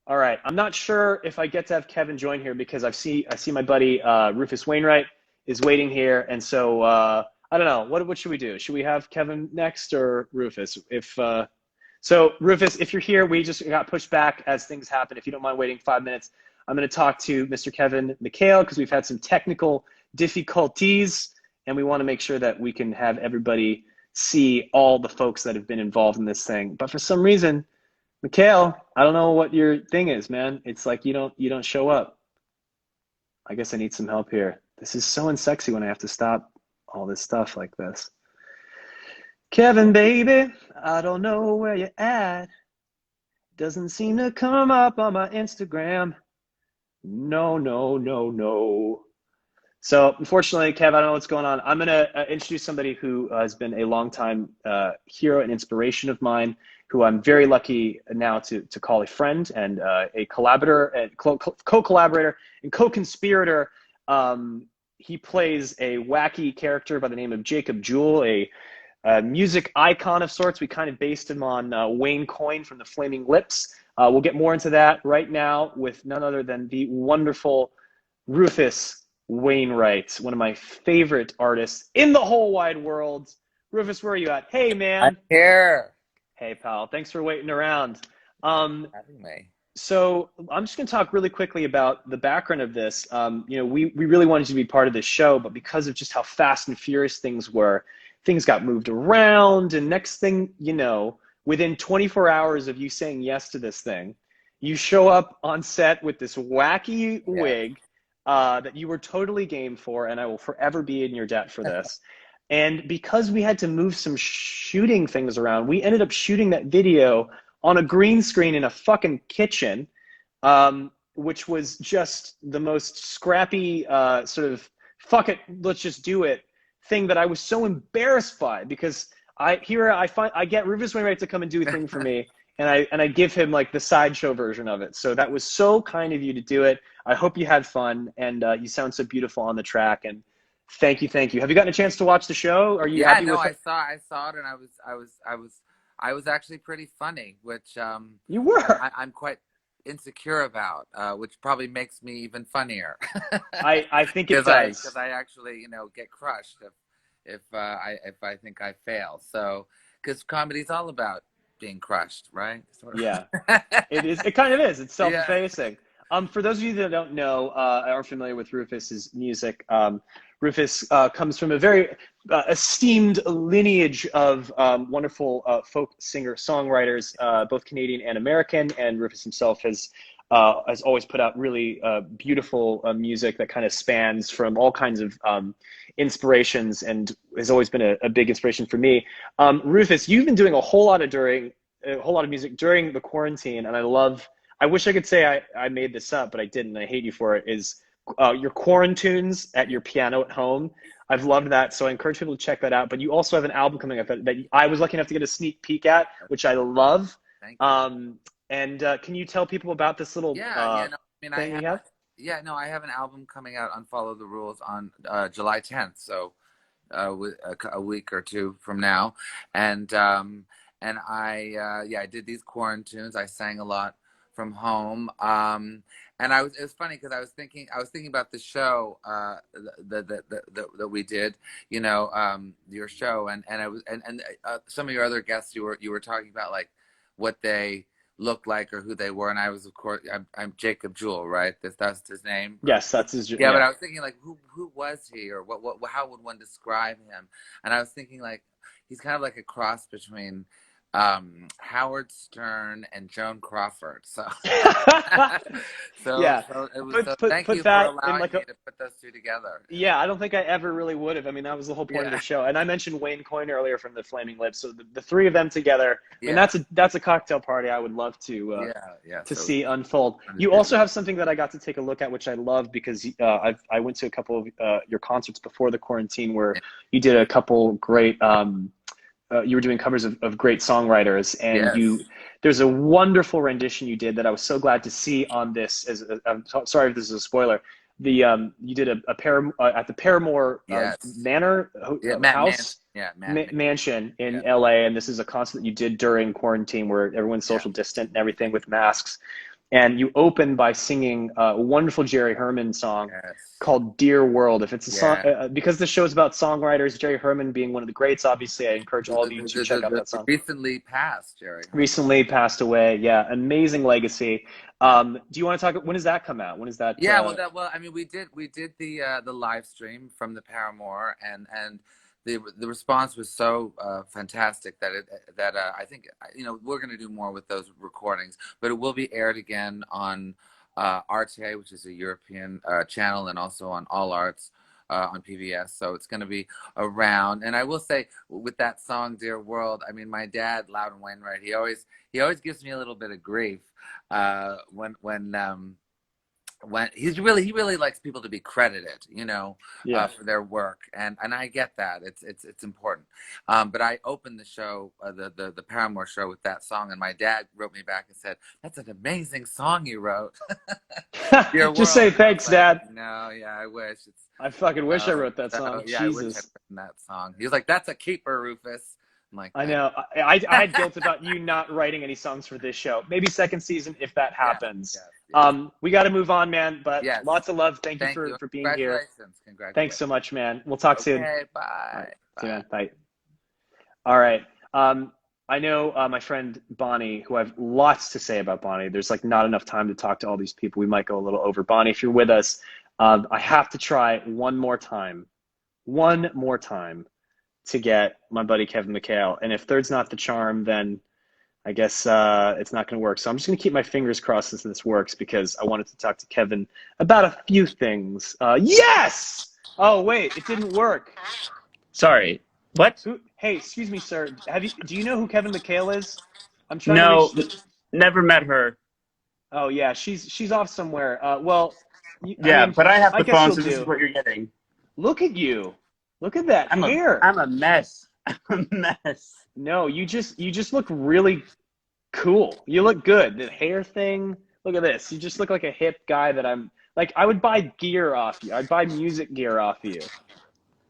Speaker 1: All right. I'm not sure if I get to have Kevin join here because I see my buddy Rufus Wainwright is waiting here, and so I don't know. What should we do? Should we have Kevin next or Rufus? So Rufus, if you're here, we just got pushed back as things happen. If you don't mind waiting 5 minutes, I'm going to talk to Mr. Kevin McHale because we've had some technical difficulties, and we want to make sure that we can have everybody see all the folks that have been involved in this thing. But for some reason, McHale, I don't know what your thing is, man. It's like you don't show up. I guess I need some help here. This is so unsexy when I have to stop all this stuff like this. Kevin, baby, I don't know where you're at. Doesn't seem to come up on my Instagram. No, no, no, no. So unfortunately, Kev, I don't know what's going on. I'm going to introduce somebody who has been a longtime hero and inspiration of mine, who I'm very lucky now to call a friend and a collaborator and co-collaborator and co-conspirator. He plays a wacky character by the name of Jacob Jewell, a music icon of sorts. We kind of based him on Wayne Coyne from the Flaming Lips. We'll get more into that right now with none other than the wonderful Rufus Wainwright, one of my favorite artists in the whole wide world. Rufus, where are you at? Hey, man.
Speaker 6: I'm here.
Speaker 1: Hey, pal. Thanks for waiting around.
Speaker 6: Having me.
Speaker 1: So I'm just going to talk really quickly about the background of this. We really wanted you to be part of this show, but because of just how fast and furious things were, things got moved around. And next thing you know, within 24 hours of you saying yes to this thing, you show up on set with this wacky wig that you were totally game for, and I will forever be in your debt for this. And because we had to move some shooting things around, we ended up shooting that video on a green screen in a fucking kitchen, which was just the most scrappy sort of fuck it, let's just do it thing that I was so embarrassed by, because I get Rufus Wainwright to come and do a thing for me, and I give him like the sideshow version of it. So that was so kind of you to do it. I hope you had fun, and you sound so beautiful on the track. And thank you. Have you gotten a chance to watch the show? Are you happy with it?
Speaker 6: I saw it, and I was actually pretty funny, which
Speaker 1: you were.
Speaker 6: I'm quite insecure about, which probably makes me even funnier.
Speaker 1: I think it does,
Speaker 6: because I actually get crushed if I think I fail. So because comedy's all about being crushed, right? Sort of.
Speaker 1: Yeah, it is. It kind of is. It's self-effacing. For those of you that don't know, aren't familiar with Rufus's music, Rufus comes from a very esteemed lineage of wonderful folk singer-songwriters, both Canadian and American, and Rufus himself has always put out really beautiful music that kind of spans from all kinds of inspirations, and has always been a big inspiration for me. Rufus, you've been doing a whole lot of music during the quarantine, and I wish I could say I made this up, but I didn't. I hate you for it. Is your quarantunes at your piano at home. I've loved that, so I encourage people to check that out. But you also have an album coming up that I was lucky enough to get a sneak peek at, which I love.
Speaker 6: Thank you.
Speaker 1: And can you tell people about this little thing you have?
Speaker 6: Yeah, no, I have an album coming out on Follow the Rules on July 10th, so a week or two from now. And I did these quarantunes. I sang a lot from home. And it was funny because I was thinking about the show that we did, your show, and some of your other guests you were talking about like what they looked like or who they were, and I was, of course, I'm Jacob Jewell, right? That's his name.
Speaker 1: Yes, that's his.
Speaker 6: Yeah, but I was thinking like who was he, or what how would one describe him? And I was thinking like he's kind of like a cross between Howard Stern and Joan Crawford. So,
Speaker 1: yeah.
Speaker 6: So it was, thank you for allowing me to put those two together.
Speaker 1: Yeah, I don't think I ever really would have. I mean, that was the whole point of the show. And I mentioned Wayne Coyne earlier from the Flaming Lips. So the three of them together, and that's a cocktail party I would love to see unfold. You also have something that I got to take a look at, which I love, because I went to a couple of your concerts before the quarantine where you did a couple great you were doing covers of great songwriters, and there's a wonderful rendition you did that I was so glad to see on this. I'm sorry if this is a spoiler. You did a at the Paramore Manor house mansion in LA, and this is a concert that you did during quarantine where everyone's social distant and everything with masks. And you open by singing a wonderful Jerry Herman song called Dear World. If it's a song, because the show is about songwriters, Jerry Herman being one of the greats, obviously, I encourage all of you to check out that song.
Speaker 6: Recently passed, Jerry.
Speaker 1: Recently passed away, amazing legacy. Do you want to talk, when does that come out? When is that?
Speaker 6: Yeah, well, I mean, we did the live stream from the Paramore, and the response was so fantastic that I think we're going to do more with those recordings, but it will be aired again on RTA, which is a European channel, and also on All Arts on PBS. So it's going to be around. And I will say, with that song "Dear World," I mean, my dad, Loudon Wainwright, he always gives me a little bit of grief when he really likes people to be credited, for their work, and I get that. It's important. But I opened the show, the Paramore show, with that song, and my dad wrote me back and said, "That's an amazing song you wrote." Dear
Speaker 1: Just say
Speaker 6: World.
Speaker 1: thanks, Dad.
Speaker 6: No, yeah, I wish.
Speaker 1: I fucking wish I wrote that song.
Speaker 6: Yeah,
Speaker 1: Jesus.
Speaker 6: I wish I'd written that song. He was like, "That's a keeper, Rufus." I'm like,
Speaker 1: I know. I had guilt about you not writing any songs for this show. Maybe second season if that happens.
Speaker 6: Yes.
Speaker 1: We got to move on, man. But
Speaker 6: Yes.
Speaker 1: lots of love. Thank you for being here.
Speaker 6: Congratulations.
Speaker 1: Thanks so much, man. We'll talk soon.
Speaker 6: Okay, bye.
Speaker 1: All right. See you, man. Bye. All right. I know my friend Bonnie, who I have lots to say about Bonnie. There's like not enough time to talk to all these people. We might go a little over. Bonnie, if you're with us, I have to try one more time to get my buddy Kevin McHale. And if third's not the charm, then I guess it's not going to work. So I'm just going to keep my fingers crossed that this works, because I wanted to talk to Kevin about a few things. Yes! Oh, wait, it didn't work.
Speaker 7: Sorry. What?
Speaker 1: Hey, excuse me, sir. Do you know who Kevin McHale is? I'm trying
Speaker 7: No,
Speaker 1: to reach...
Speaker 7: never met her.
Speaker 1: Oh, yeah, she's off somewhere.
Speaker 7: But I have the phone, so this
Speaker 1: do.
Speaker 7: is what you're getting.
Speaker 1: Look at you. Look at that hair.
Speaker 7: I'm a mess. I'm a mess.
Speaker 1: No, you just look really cool. You look good. The hair thing. Look at this. You just look like a hip guy that I'm like. I would buy gear off you. I'd buy music gear off you.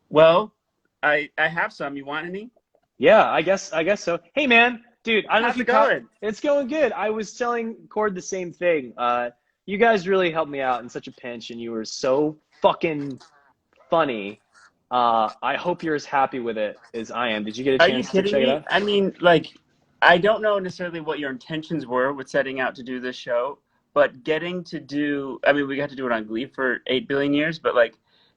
Speaker 7: Well, I have some. You want any?
Speaker 1: Yeah, I guess so. Hey, man, dude. I don't know if
Speaker 7: How's
Speaker 1: you
Speaker 7: it going?
Speaker 1: It's going good. I was telling Chord the same thing. You guys really helped me out in such a pinch, and you were so fucking funny. I hope you're as happy with it as I am. Did you get a chance to check it out?
Speaker 7: I mean, like, I don't know necessarily what your intentions were with setting out to do this show, but getting to do, I mean, we got to do it on Glee for 8 billion years, but like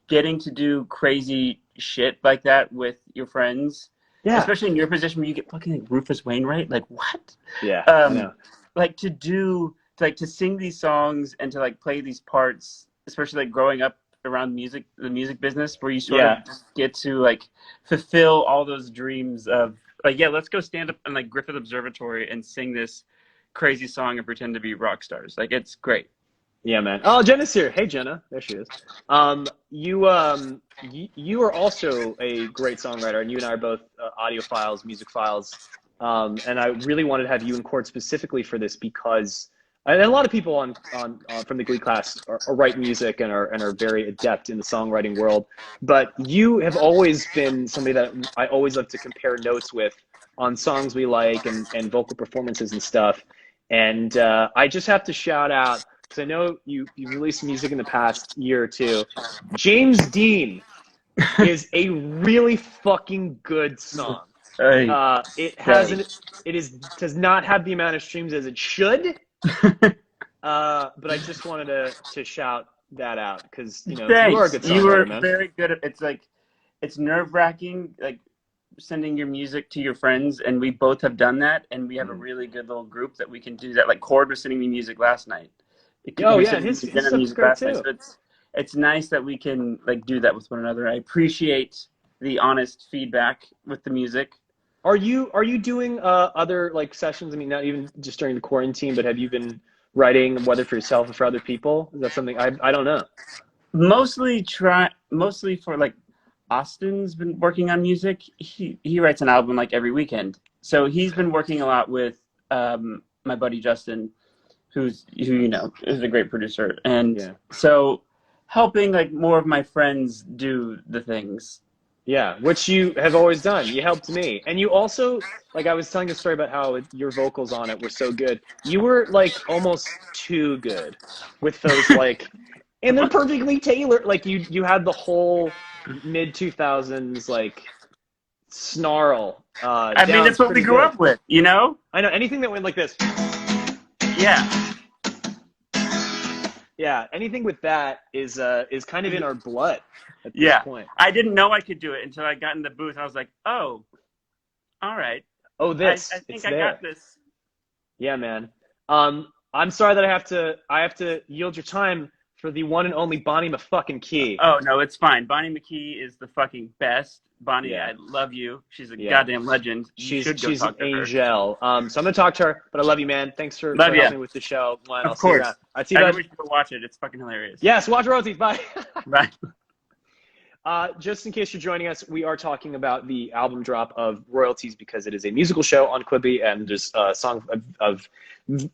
Speaker 7: getting to do crazy shit like that with your friends, especially in your position where you get fucking like Rufus Wainwright, like what?
Speaker 1: Yeah, I know.
Speaker 7: Like to sing these songs and to like play these parts, especially like growing up around the music business, where you sort of just get to like fulfill all those dreams of like, let's go stand up in like Griffith Observatory and sing this crazy song and pretend to be rock stars. Like, it's great.
Speaker 1: Yeah, man. Oh, Jenna's here. Hey, Jenna. There she is. You are also a great songwriter, and you and I are both audiophiles, music files. And I really wanted to have you in Chord specifically for this, because and a lot of people from the Glee class are write music and are very adept in the songwriting world. But you have always been somebody that I always love to compare notes with on songs we like and vocal performances and stuff. And I just have to shout out, because I know you've released music in the past year or two. James Dean is a really fucking good song. It does not have the amount of streams as it should. But I just wanted to shout that out, because you are a good songwriter,
Speaker 7: you were
Speaker 1: man.
Speaker 7: very good at it's nerve-wracking, like sending your music to your friends, and we both have done that, and we have a really good little group that we can do that. Like Chord was sending me music last night.
Speaker 1: His stuff's great too.
Speaker 7: So it's nice that we can like do that with one another. I appreciate the honest feedback with the music.
Speaker 1: Are you doing other like sessions? I mean, not even just during the quarantine, but have you been writing, whether for yourself or for other people? Is that something I don't know?
Speaker 7: Mostly for like Austin's been working on music. He writes an album like every weekend, so he's been working a lot with my buddy Justin, who is a great producer, and so helping like more of my friends do the things.
Speaker 1: Yeah, which you have always done. You helped me. And you also, like I was telling a story about how your vocals on it were so good. You were like almost too good with those like, and they're perfectly tailored. Like you had the whole mid-2000s like snarl.
Speaker 7: I mean, that's what we grew up with,
Speaker 1: I know, anything that went like this.
Speaker 7: Yeah.
Speaker 1: Yeah, anything with that is kind of in our blood at this
Speaker 7: Yeah.
Speaker 1: point.
Speaker 7: I didn't know I could do it until I got in the booth. I was like, oh, all right.
Speaker 1: Oh,
Speaker 7: I
Speaker 1: it's
Speaker 7: think I
Speaker 1: there.
Speaker 7: got this.
Speaker 1: Yeah, man. I'm sorry that I have to yield your time for the one and only Bonnie McKee.
Speaker 7: Oh, no, it's fine. Bonnie McKee is the fucking best. Bonnie,
Speaker 1: Yeah.
Speaker 7: I love you. She's a
Speaker 1: Yeah.
Speaker 7: goddamn legend. You should go
Speaker 1: She's an
Speaker 7: talk to her.
Speaker 1: angel. So I'm gonna talk to her, but I love you, man. Thanks for
Speaker 7: Love ya.
Speaker 1: helping me with the show. And I'll
Speaker 7: Of
Speaker 1: see you
Speaker 7: course.
Speaker 1: around. All right, see you,
Speaker 7: Everybody
Speaker 1: bud.
Speaker 7: should go watch it. It's fucking hilarious.
Speaker 1: Yes, watch Royalties. Bye.
Speaker 7: Bye.
Speaker 1: Just in case you're joining us, we are talking about the album drop of Royalties because it is a musical show on Quibi, and there's songs of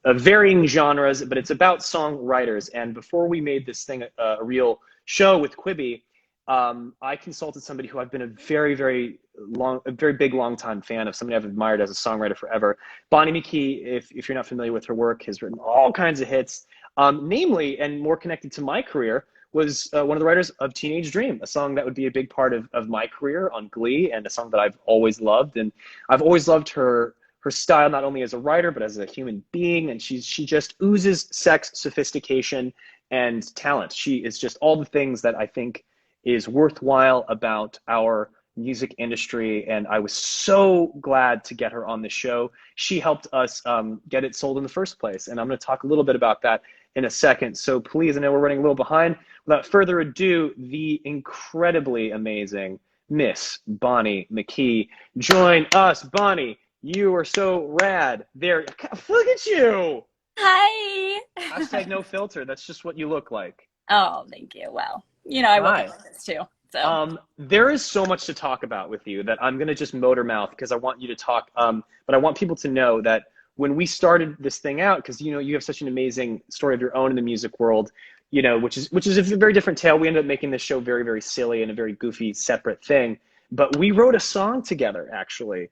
Speaker 1: varying genres, but it's about songwriters. And before we made this thing a real show with Quibi, I consulted somebody who I've been a very big, long-time fan of, somebody I've admired as a songwriter forever. Bonnie McKee, if you're not familiar with her work, has written all kinds of hits, namely, and more connected to my career, was one of the writers of Teenage Dream, a song that would be a big part of my career on Glee, and a song that I've always loved. And I've always loved her style, not only as a writer, but as a human being. And she just oozes sex, sophistication, and talent. She is just all the things that I think is worthwhile about our music industry. And I was so glad to get her on the show. She helped us get it sold in the first place. And I'm going to talk a little bit about that in a second. So please, I know we're running a little behind. Without further ado, the incredibly amazing Miss Bonnie McKee. Join us, Bonnie. You are so rad. There, look at you.
Speaker 8: Hi.
Speaker 1: Hashtag no filter. That's just what you look like.
Speaker 8: Oh, thank you. Well, I woke up like this too. So
Speaker 1: there is so much to talk about with you that I'm going to just motor mouth because I want you to talk. But I want people to know that when we started this thing out, because you have such an amazing story of your own in the music world, which is a very different tale. We ended up making this show very, very silly and a very goofy, separate thing. But we wrote a song together, actually,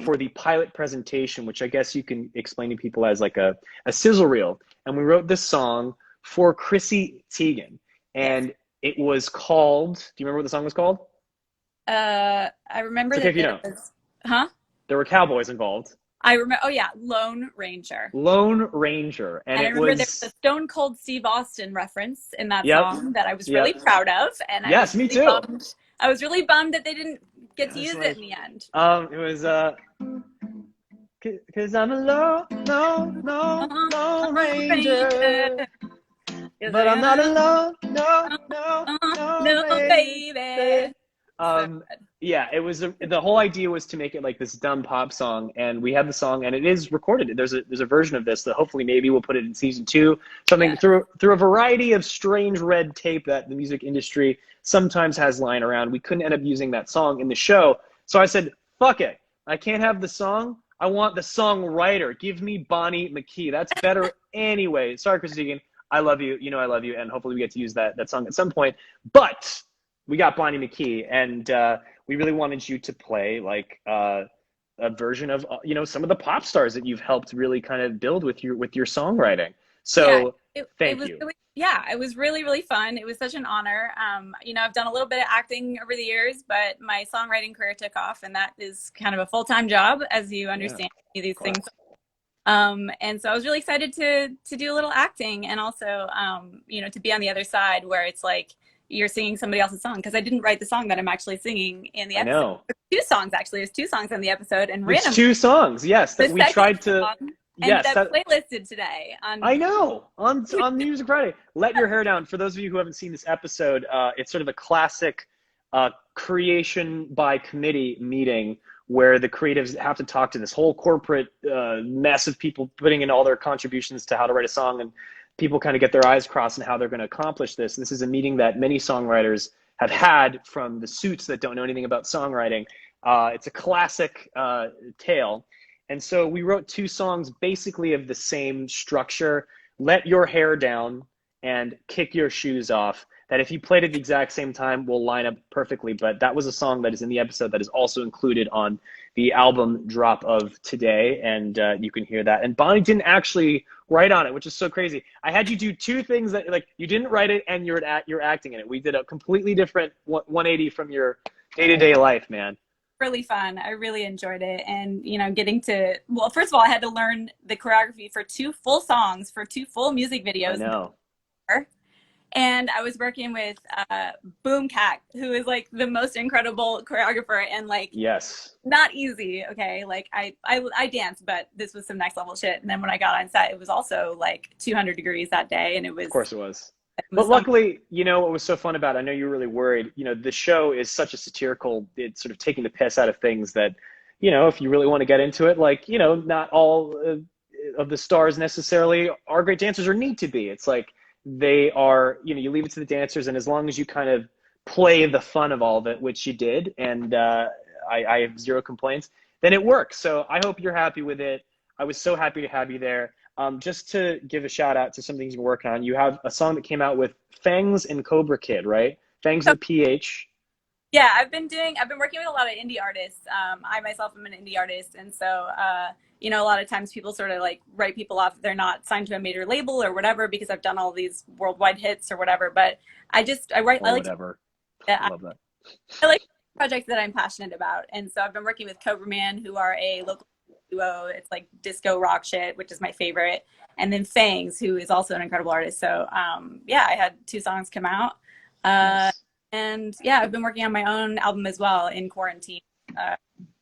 Speaker 1: for the pilot presentation, which I guess you can explain to people as like a sizzle reel. And we wrote this song for Chrissy Teigen. And it was called, do you remember what the song was called?
Speaker 8: I remember
Speaker 1: it's okay if you don't. There were cowboys involved.
Speaker 8: I remember. Oh yeah, Lone Ranger.
Speaker 1: Lone Ranger, and
Speaker 8: I remember there was a Stone Cold Steve Austin reference in that song that I was really proud of, and
Speaker 1: yes, me too.
Speaker 8: I was really bummed that they didn't get to use it in the end.
Speaker 1: It was cause I'm a lone ranger, but I'm not alone, no, baby. Yeah, it was the whole idea was to make it like this dumb pop song, and we had the song, and it is recorded. There's a version of this that hopefully maybe we'll put it in season 2. Something through a variety of strange red tape that the music industry sometimes has lying around. We couldn't end up using that song in the show, so I said, "Fuck it! I can't have the song. I want the songwriter. Give me Bonnie McKee. That's better anyway." Sorry, Chris Deegan. I love you. I love you, and hopefully we get to use that song at some point. But we got Bonnie McKee, and we really wanted you to play like a version of some of the pop stars that you've helped really kind of build with your songwriting. So thank you.
Speaker 8: It was really, really fun. It was such an honor. I've done a little bit of acting over the years, but my songwriting career took off, and that is kind of a full-time job, as you understand these things. And so I was really excited to do a little acting, and also to be on the other side where it's like you're singing somebody else's song, because I didn't write the song that I'm actually singing in the episode.
Speaker 1: I know.
Speaker 8: There's 2 songs, actually. There's 2 songs in the episode, and
Speaker 1: randomly 2 songs, yes, that we tried to.
Speaker 8: Yes, that playlisted today.
Speaker 1: I know, on Music Friday. Let Your Hair Down. For those of you who haven't seen this episode, it's sort of a classic creation by committee meeting where the creatives have to talk to this whole corporate mess of people putting in all their contributions to how to write a song, and people kind of get their eyes crossed on how they're going to accomplish this. And this is a meeting that many songwriters have had from the suits that don't know anything about songwriting. It's a classic tale. And so we wrote 2 songs basically of the same structure, Let Your Hair Down and Kick Your Shoes Off, that if you played at the exact same time will line up perfectly. But that was a song that is in the episode that is also included on the album drop of today, and you can hear that. And Bonnie didn't actually write on it, which is so crazy. I had you do 2 things that, like, you didn't write it and you're acting in it. We did a completely different 180 from your day-to-day life, man.
Speaker 8: Really fun. I really enjoyed it. And, getting to, first of all, I had to learn the choreography for 2 full songs, for 2 full music videos.
Speaker 1: I know.
Speaker 8: and I was working with Boom Cat, who is like the most incredible choreographer and like
Speaker 1: Yes.
Speaker 8: not easy. Okay, like I dance, but this was some next level shit. And then when I got on set, it was also like 200 degrees that day, and it was.
Speaker 1: Of course it was. But luckily, you know what was so fun about it? I know you were really worried. You know, the show is such a satirical, it's sort of taking the piss out of things that, you know, if you really want to get into it, like, you know, not all of the stars necessarily are great dancers or need to be. It's like they are, you know, you leave it to the dancers, and as long as you kind of play the fun of all of it, which you did, and I have zero complaints, then it works. So I hope you're happy with it. I was so happy to have you there. Just to give a shout out to some things you're working on, you have a song that came out with Fangs and Cobra Kid, right? Fangs with PH.
Speaker 8: Yeah, I've been working with a lot of indie artists. I myself am an indie artist, and so you know, a lot of times people sort of like write people off if they're not signed to a major label or whatever because I've done all these worldwide hits or whatever. But I write. I like
Speaker 1: whatever.
Speaker 8: I
Speaker 1: love that.
Speaker 8: I like projects that I'm passionate about, and so I've been working with Cobra Man, who are a local duo. It's like disco rock shit, which is my favorite, and then Fangs, who is also an incredible artist. So yeah, I had 2 songs come out.
Speaker 1: Nice.
Speaker 8: And yeah, I've been working on my own album as well in quarantine.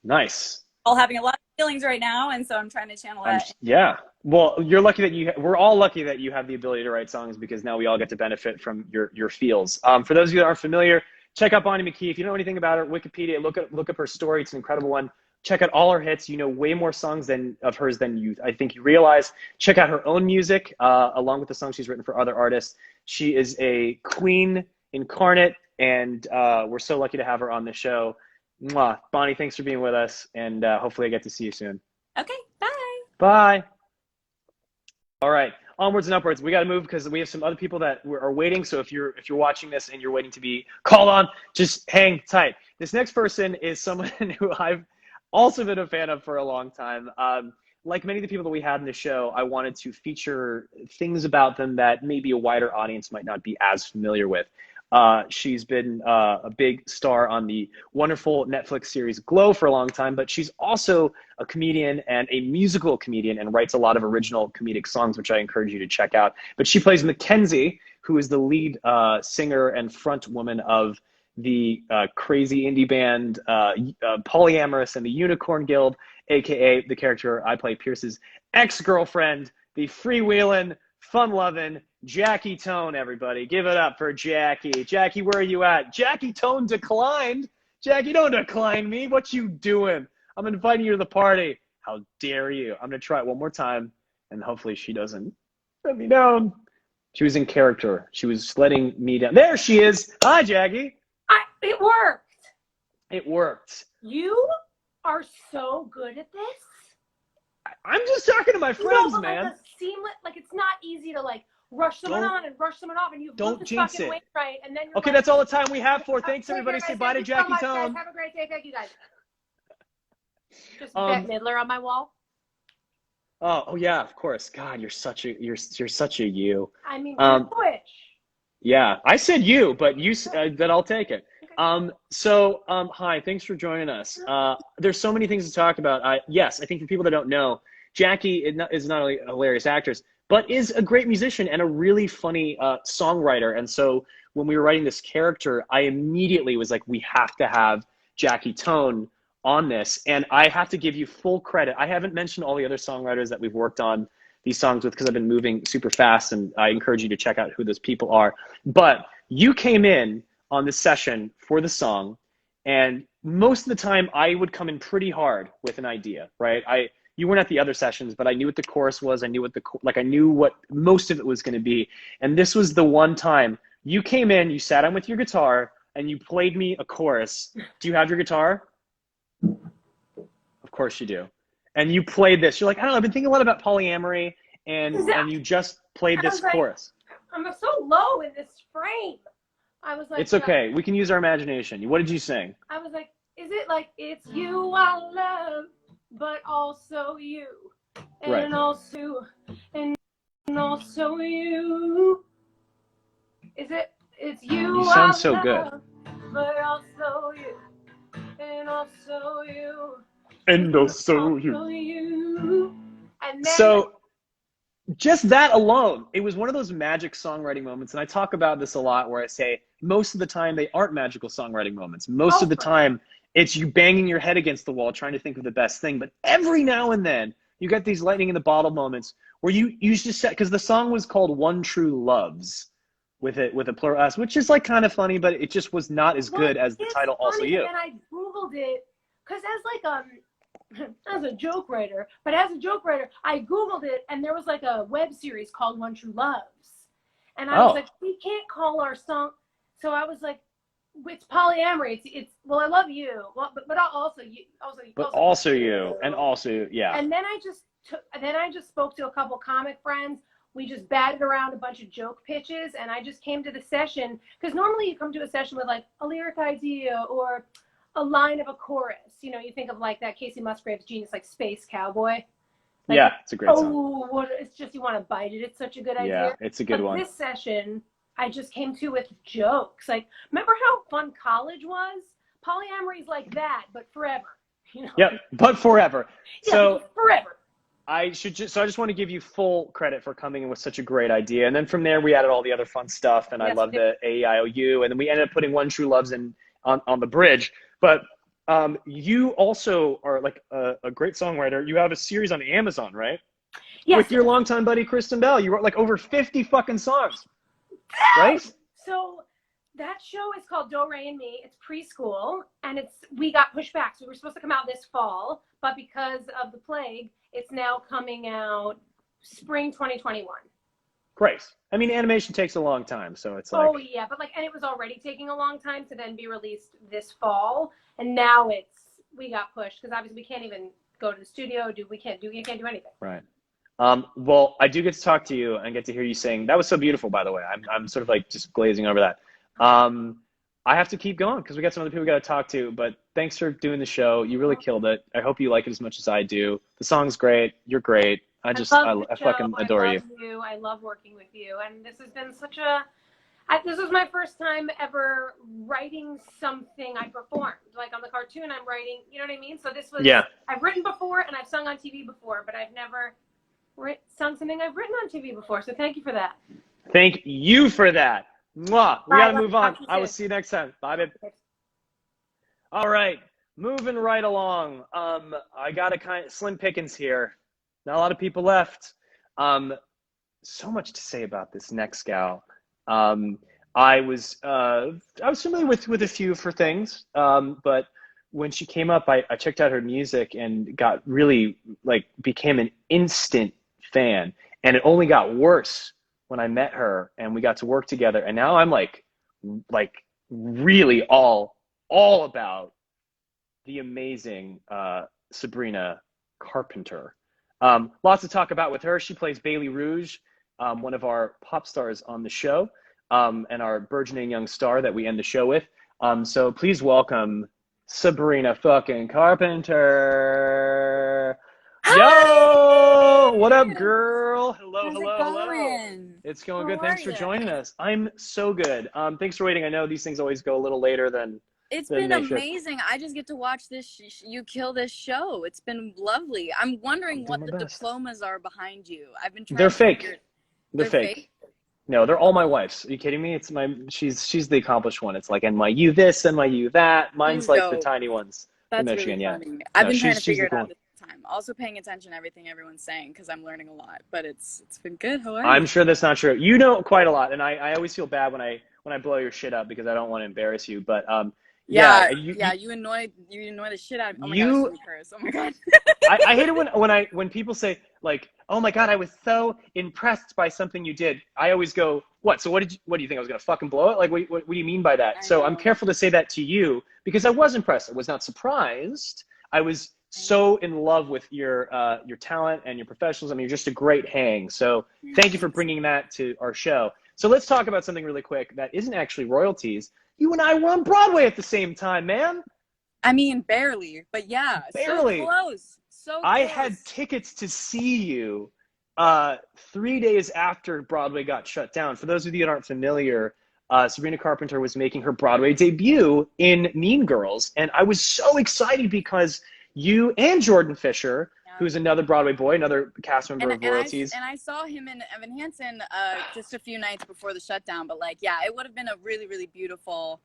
Speaker 1: Nice.
Speaker 8: All having a lot of feelings right now, and so I'm trying to channel that.
Speaker 1: Yeah. Well, you're lucky that we're all lucky that you have the ability to write songs, because now we all get to benefit from your feels. For those of you that aren't familiar, check out Bonnie McKee. If you don't know anything about her, Wikipedia, look up her story. It's an incredible one. Check out all her hits. You know way more songs of hers than I think you realize. Check out her own music, along with the songs she's written for other artists. She is a queen incarnate, and we're so lucky to have her on the show. Mwah. Bonnie, thanks for being with us, and hopefully I get to see you soon.
Speaker 8: Okay, bye.
Speaker 1: Bye. All right, onwards and upwards. We got to move because we have some other people that are waiting. So if you're watching this and you're waiting to be called on, just hang tight. This next person is someone who I've also been a fan of for a long time. Like many of the people that we had in the show, I wanted to feature things about them that maybe a wider audience might not be as familiar with. She's been a big star on the wonderful Netflix series Glow for a long time, but she's also a comedian and a musical comedian and writes a lot of original comedic songs, which I encourage you to check out. But she plays Mackenzie, who is the lead singer and front woman of the crazy indie band Polyamorous and the Unicorn Guild, aka the character I play, Pierce's ex-girlfriend, the freewheeling, fun-loving Jackie Tohn, everybody. Give it up for Jackie. Jackie, where are you at? Jackie Tohn declined. Jackie, don't decline me. What you doing? I'm inviting you to the party. How dare you? I'm going to try it one more time, and hopefully she doesn't let me down. She was in character. She was letting me down. There she is. Hi, Jackie.
Speaker 9: It worked.
Speaker 1: It worked.
Speaker 9: You are so good at this.
Speaker 1: I'm just talking to my friends,
Speaker 9: no, but
Speaker 1: man.
Speaker 9: Like seamless, like it's not easy to like rush someone on and rush someone off, and you
Speaker 1: don't jinx it.
Speaker 9: Wainwright, and then you're
Speaker 1: okay,
Speaker 9: like,
Speaker 1: that's all the time we have for. Thanks, everybody. Say bye to Jackie Tohn.
Speaker 9: Have a great day. Thank you, guys. Just Bette Midler on my wall.
Speaker 1: Oh yeah, of course. God, you're such a you.
Speaker 9: I mean, Twitch.
Speaker 1: Yeah, I said you, but you that I'll take it. Okay. Hi, thanks for joining us. There's so many things to talk about. Yes, I think for people that don't know, Jackie is not only a hilarious actress, but is a great musician and a really funny songwriter. And so when we were writing this character, I immediately was like, we have to have Jackie Tohn on this. And I have to give you full credit. I haven't mentioned all the other songwriters that we've worked on these songs with because I've been moving super fast, and I encourage you to check out who those people are. But you came in on this session for the song, and most of the time I would come in pretty hard with an idea, right? You weren't at the other sessions, but I knew what the chorus was. I knew I knew what most of it was going to be. And this was the one time you came in, you sat down with your guitar, and you played me a chorus. Do you have your guitar? Of course you do. And you played this. You're like, I don't know, I've been thinking a lot about polyamory, and you just played this chorus.
Speaker 9: I'm so low in this frame. I was like,
Speaker 1: it's okay. We can use our imagination. What did you sing?
Speaker 9: I was like, is it like, it's you I love, but also you, and
Speaker 1: right.
Speaker 9: also you. Is it? It's you.
Speaker 1: You sound
Speaker 9: I
Speaker 1: so
Speaker 9: love,
Speaker 1: good.
Speaker 9: But also you, and also you,
Speaker 1: and also
Speaker 9: you. And then,
Speaker 1: so, just that alone, it was one of those magic songwriting moments. And I talk about this a lot where I say most of the time they aren't magical songwriting moments. Most of the time it's you banging your head against the wall trying to think of the best thing. But every now and then you get these lightning in the bottle moments where you just said, because the song was called One True Loves with a plural S, which is like kind of funny, but it just was not as good as the title Also You.
Speaker 9: And I Googled it because as a joke writer, I Googled it and there was like a web series called One True Loves. And I was like, we can't call our song. So I was like, it's polyamory. It's well, I love you. Well, but also you.
Speaker 1: But also you. And also, yeah.
Speaker 9: And then I just spoke to a couple comic friends. We just batted around a bunch of joke pitches, and I just came to the session because normally you come to a session with like a lyric idea or a line of a chorus. You know, you think of like that Casey Musgraves genius, like Space Cowboy. Like,
Speaker 1: yeah, it's a great song.
Speaker 9: It's just you want to bite it. It's such a good idea.
Speaker 1: Yeah, it's a good one.
Speaker 9: This session, I just came to with jokes. Like, remember how fun college was? Polyamory's like that, but forever. You know?
Speaker 1: Yep, but forever.
Speaker 9: Yeah,
Speaker 1: so
Speaker 9: forever.
Speaker 1: I just want to give you full credit for coming in with such a great idea. And then from there, we added all the other fun stuff. And I love the AEIOU. And then we ended up putting One True Loves on the bridge. But you also are like a great songwriter. You have a series on Amazon, right?
Speaker 9: Yes.
Speaker 1: With your longtime buddy, Kristen Bell. You wrote like over 50 fucking songs, right?
Speaker 9: So that show is called Do, Re, and Me. It's preschool. And we got pushed back. So we were supposed to come out this fall. But because of the plague, it's now coming out spring 2021.
Speaker 1: Great. I mean, animation takes a long time, so it's like...
Speaker 9: Oh, yeah, but and it was already taking a long time to then be released this fall, and now we got pushed, because obviously we can't even go to the studio, you can't do anything.
Speaker 1: Right. Well, I do get to talk to you and get to hear you sing. That was so beautiful, by the way. I'm sort of like just glazing over that. I have to keep going, because we got some other people we got to talk to, but thanks for doing the show. You really killed it. I hope you like it as much as I do. The song's great. You're great. I fucking adore you.
Speaker 9: I love working with you. And this has been this was my first time ever writing something I performed. Like on the cartoon, I'm writing, you know what I mean? So this was, I've written before and I've sung on TV before, but I've never sung something I've written on TV before. So thank you for that.
Speaker 1: Thank you for that. Mwah. We got to move on. I will see you next time. Bye, babe. All right. Moving right along. I got a kind of slim pickings here. Not a lot of people left. So much to say about this next gal. I was familiar with a few for things, but when she came up, I checked out her music and got really became an instant fan. And it only got worse when I met her and we got to work together. And now I'm like really all about the amazing Sabrina Carpenter. Lots to talk about with her. She plays Bailey Rouge, one of our pop stars on the show, and our burgeoning young star that we end the show with. So please welcome Sabrina fucking Carpenter. Yo! What up, girl? Hello. It's going good. Thanks for joining us. I'm so good. Thanks for waiting. I know these things always go a little later than...
Speaker 10: It's been amazing. I just get to watch this. You kill this show. It's been lovely. I'm wondering what the diplomas are behind you. I've been trying.
Speaker 1: They're fake. They're fake. No, they're all my wife's. Are you kidding me? It's she's the accomplished one. It's like NYU this, NYU that. Mine's like the tiny ones.
Speaker 10: That's
Speaker 1: Michigan,
Speaker 10: really funny. I've been trying to figure it out this time. Also paying attention to everything everyone's saying because I'm learning a lot. But it's been good. How are you?
Speaker 1: I'm sure that's not true. You know quite a lot, and I always feel bad when I blow your shit up because I don't want to embarrass you. But
Speaker 10: you annoy the shit out of me. Oh my god, curse. Oh my god.
Speaker 1: I hate it when people say like, oh my god, I was so impressed by something you did. I always go, what? So what do you think I was gonna fucking blow it? Like, what do you mean by that? So I'm careful to say that to you because I was impressed. I was not surprised. I was so in love with your talent and your professionalism. You're just a great hang. So thank you for bringing that to our show. So let's talk about something really quick that isn't actually royalties. You and I were on Broadway at the same time, man.
Speaker 10: I mean, barely, but yeah,
Speaker 1: barely.
Speaker 10: So close. So close.
Speaker 1: I had tickets to see you 3 days after Broadway got shut down. For those of you that aren't familiar, Sabrina Carpenter was making her Broadway debut in Mean Girls, and I was so excited because you and Jordan Fisher who's another Broadway boy, another cast member of Royalties.
Speaker 10: And I saw him and Evan Hansen just a few nights before the shutdown. But like, yeah, it would have been a really, really beautiful.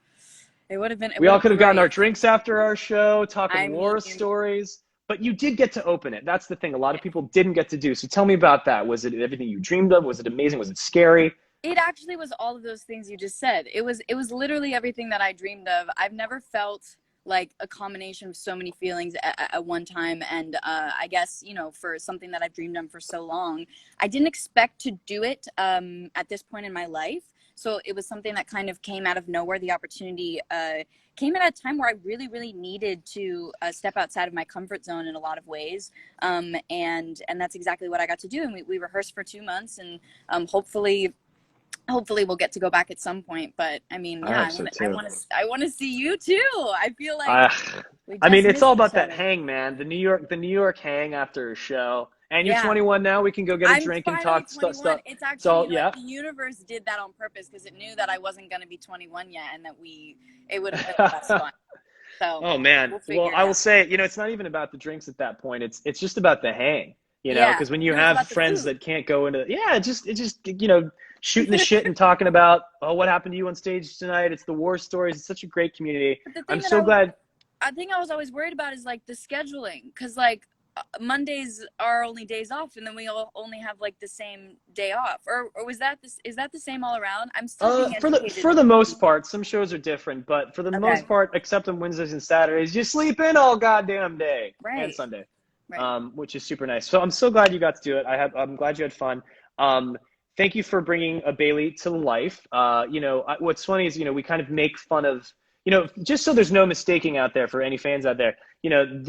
Speaker 10: It would have been.
Speaker 1: We all could have gotten our drinks after our show, talking war stories. But you did get to open it. That's the thing. A lot of people didn't get to do. So tell me about that. Was it everything you dreamed of? Was it amazing? Was it scary?
Speaker 10: It actually was all of those things you just said. It was literally everything that I dreamed of. I've never felt like a combination of so many feelings at one time. And I guess, you know, for something that I've dreamed of for so long, I didn't expect to do it at this point in my life. So it was something that kind of came out of nowhere. The opportunity came at a time where I really, really needed to step outside of my comfort zone in a lot of ways. And that's exactly what I got to do. And we rehearsed for 2 months, and hopefully we'll get to go back at some point. But I mean, yeah, I want to see you too. I feel like
Speaker 1: I mean, it's all about that hang, man. The New York hang after a show. And you're 21 now. We can go get a drink and talk stuff.
Speaker 10: It's actually like the universe did that on purpose because it knew that I wasn't going to be 21 yet, and that it would have been the best fun. So,
Speaker 1: oh man. Well, I will say, you know, it's not even about the drinks at that point. It's just about the hang. You know, because when you have friends that can't go into, it just you know, shooting the shit and talking about what happened to you on stage tonight. It's the war stories. It's such a great community. I'm so glad.
Speaker 10: I think I was always worried about is like the scheduling, because like Mondays are only days off, and then we all only have like the same day off, or is that the same all around? I'm still being
Speaker 1: for the most part. Some shows are different, but for the most part, except on Wednesdays and Saturdays, you sleep in all goddamn day and Sunday, which is super nice. So I'm so glad you got to do it. I'm glad you had fun. Thank you for bringing a Bailey to life. You know, what's funny is, you know, we kind of make fun of, you know, just so there's no mistaking out there for any fans out there, you know,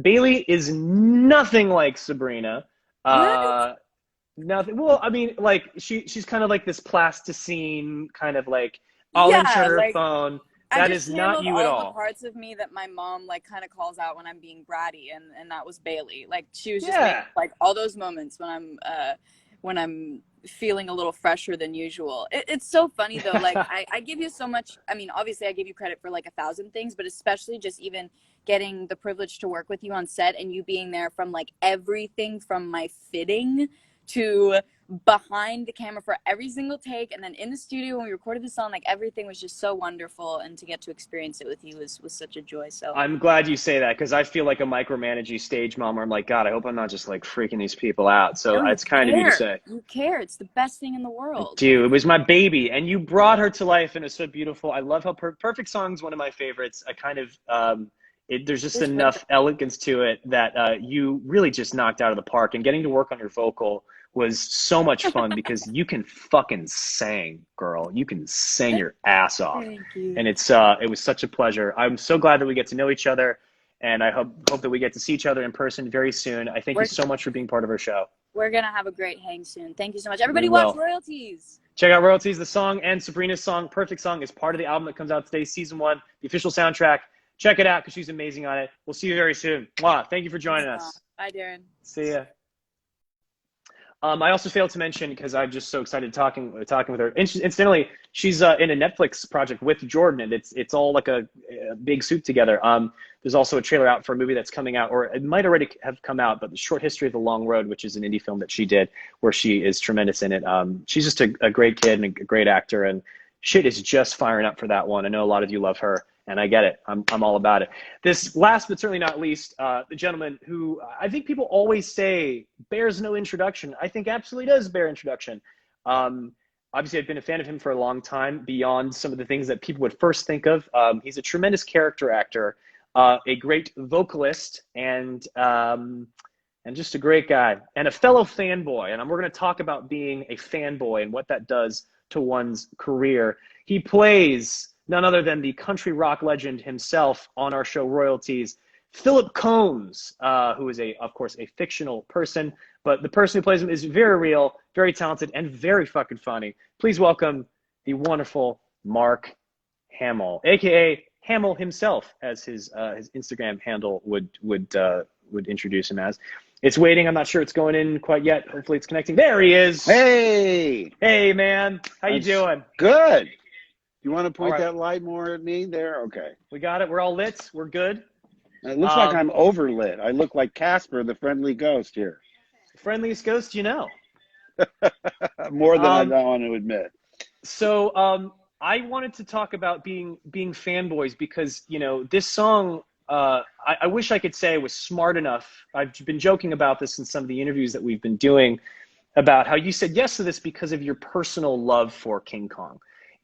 Speaker 1: Bailey is nothing like Sabrina. Nothing. Well, I mean, like she's kind of like this plasticine kind of like I'll insert her phone. That is not you at all.
Speaker 10: The parts of me that my mom like kind of calls out when I'm being bratty, and that was Bailey. Like she was just like all those moments when I'm feeling a little fresher than usual. It's so funny though. Like I give you so much. I mean, obviously I give you credit for like 1,000 things, but especially just even getting the privilege to work with you on set, and you being there from like everything from my fitting to behind the camera for every single take, and then in the studio when we recorded the song. Like everything was just so wonderful, and to get to experience it with you was such a joy. So
Speaker 1: I'm glad you say that, because I feel like a micromanaging stage mom where I'm like, God, I hope I'm not just like freaking these people out. So it's kind of you to say.
Speaker 10: You care. It's the best thing in the world.
Speaker 1: Dude, it was my baby, and you brought her to life, and it's so beautiful. I love how Perfect Song's one of my favorites. I kind of there's just enough elegance to it that you really just knocked out of the park, and getting to work on your vocal was so much fun because you can fucking sing, girl. You can sing your ass off.
Speaker 10: Thank you.
Speaker 1: And it was such a pleasure. I'm so glad that we get to know each other, and I hope that we get to see each other in person very soon. I thank you so much for being part of our show.
Speaker 10: We're gonna have a great hang soon. Thank you so much. Everybody watch Royalties.
Speaker 1: Check out Royalties. The song and Sabrina's song, Perfect Song, is part of the album that comes out today, season 1, the official soundtrack. Check it out because she's amazing on it. We'll see you very soon. Mwah. Thank you for joining us.
Speaker 10: Bye, Darren.
Speaker 1: See ya. I also failed to mention, because I'm just so excited talking with her. Incidentally, she's in a Netflix project with Jordan, and it's all like a big soup together. There's also a trailer out for a movie that's coming out, or it might already have come out, but The Short History of the Long Road, which is an indie film that she did, where she is tremendous in it. She's just a great kid and a great actor, and shit is just firing up for that one. I know a lot of you love her, and I get it. I'm all about it. This last but certainly not least, the gentleman who I think people always say bears no introduction, I think absolutely does bear introduction. Obviously, I've been a fan of him for a long time, beyond some of the things that people would first think of. He's a tremendous character actor, a great vocalist, and just a great guy, and a fellow fanboy. And we're going to talk about being a fanboy and what that does to one's career. He plays none other than the country rock legend himself on our show Royalties, Philip Combs, who is of course a fictional person, but the person who plays him is very real, very talented, and very fucking funny. Please welcome the wonderful Mark Hamil, aka Hamil himself, as his Instagram handle would introduce him as. It's waiting. I'm not sure it's going in quite yet. Hopefully it's connecting. There he is.
Speaker 11: Hey.
Speaker 1: Hey, man. How you doing?
Speaker 11: Good. You want to point that light more at me there? Okay.
Speaker 1: We got it. We're all lit. We're good.
Speaker 11: It looks like I'm overlit. I look like Casper, the friendly ghost here.
Speaker 1: Friendliest ghost, you know.
Speaker 11: More than I want to admit.
Speaker 1: So I wanted to talk about being fanboys because, you know, this song, I wish I could say I was smart enough. I've been joking about this in some of the interviews that we've been doing about how you said yes to this because of your personal love for King Kong.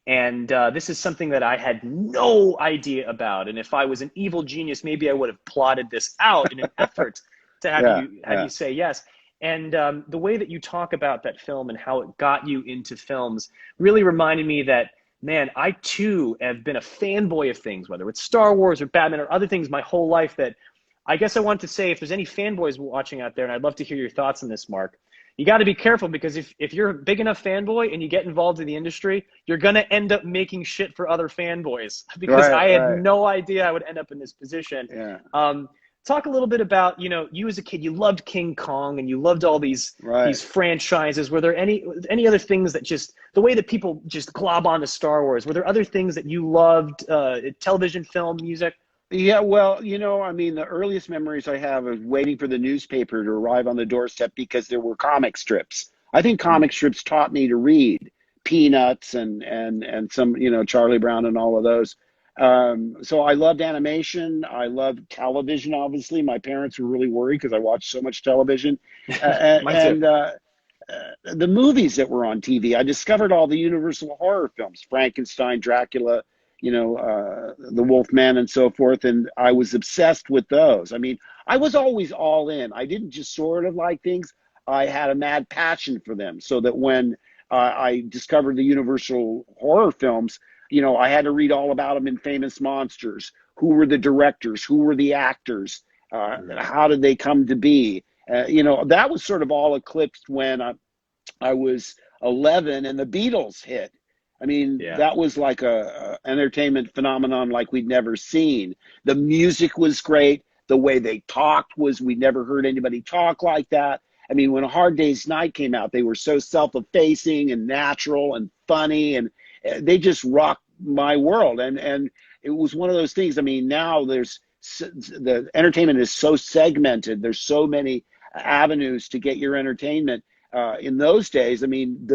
Speaker 1: And this is something that I had no idea about. And if I was an evil genius, maybe I would have plotted this out in an effort to have you say yes. And the way that you talk about that film and how it got you into films really reminded me that, man, I too have been a fanboy of things, whether it's Star Wars or Batman or other things my whole life, that I guess I want to say, if there's any fanboys watching out there, and I'd love to hear your thoughts on this, Mark, you got to be careful, because if you're a big enough fanboy and you get involved in the industry, you're going to end up making shit for other fanboys, because I had no idea I would end up in this position.
Speaker 11: Yeah.
Speaker 1: Talk a little bit about, you know, you as a kid, you loved King Kong and you loved all these franchises. Were there any other things that just, the way that people just glob onto Star Wars, were there other things that you loved, television, film, music?
Speaker 11: Yeah, well, you know, I mean, the earliest memories I have is waiting for the newspaper to arrive on the doorstep because there were comic strips. I think comic strips taught me to read. Peanuts and some, you know, Charlie Brown and all of those. So I loved animation. I loved television, obviously. My parents were really worried because I watched so much television. The movies that were on TV, I discovered all the Universal horror films, Frankenstein, Dracula, you know, the Wolfman and so forth. And I was obsessed with those. I mean, I was always all in. I didn't just sort of like things. I had a mad passion for them, so that when I discovered the Universal horror films, you know, I had to read all about them in Famous Monsters. Who were the directors? Who were the actors? How did they come to be? You know, that was sort of all eclipsed when I was 11 and the Beatles hit. I mean, that was like a entertainment phenomenon like we'd never seen. The music was great. The way they talked was, we'd never heard anybody talk like that. I mean, when A Hard Day's Night came out, they were so self-effacing and natural and funny, and they just rocked my world. And it was one of those things. I mean, now the entertainment is so segmented. There's so many avenues to get your entertainment. In those days, I mean,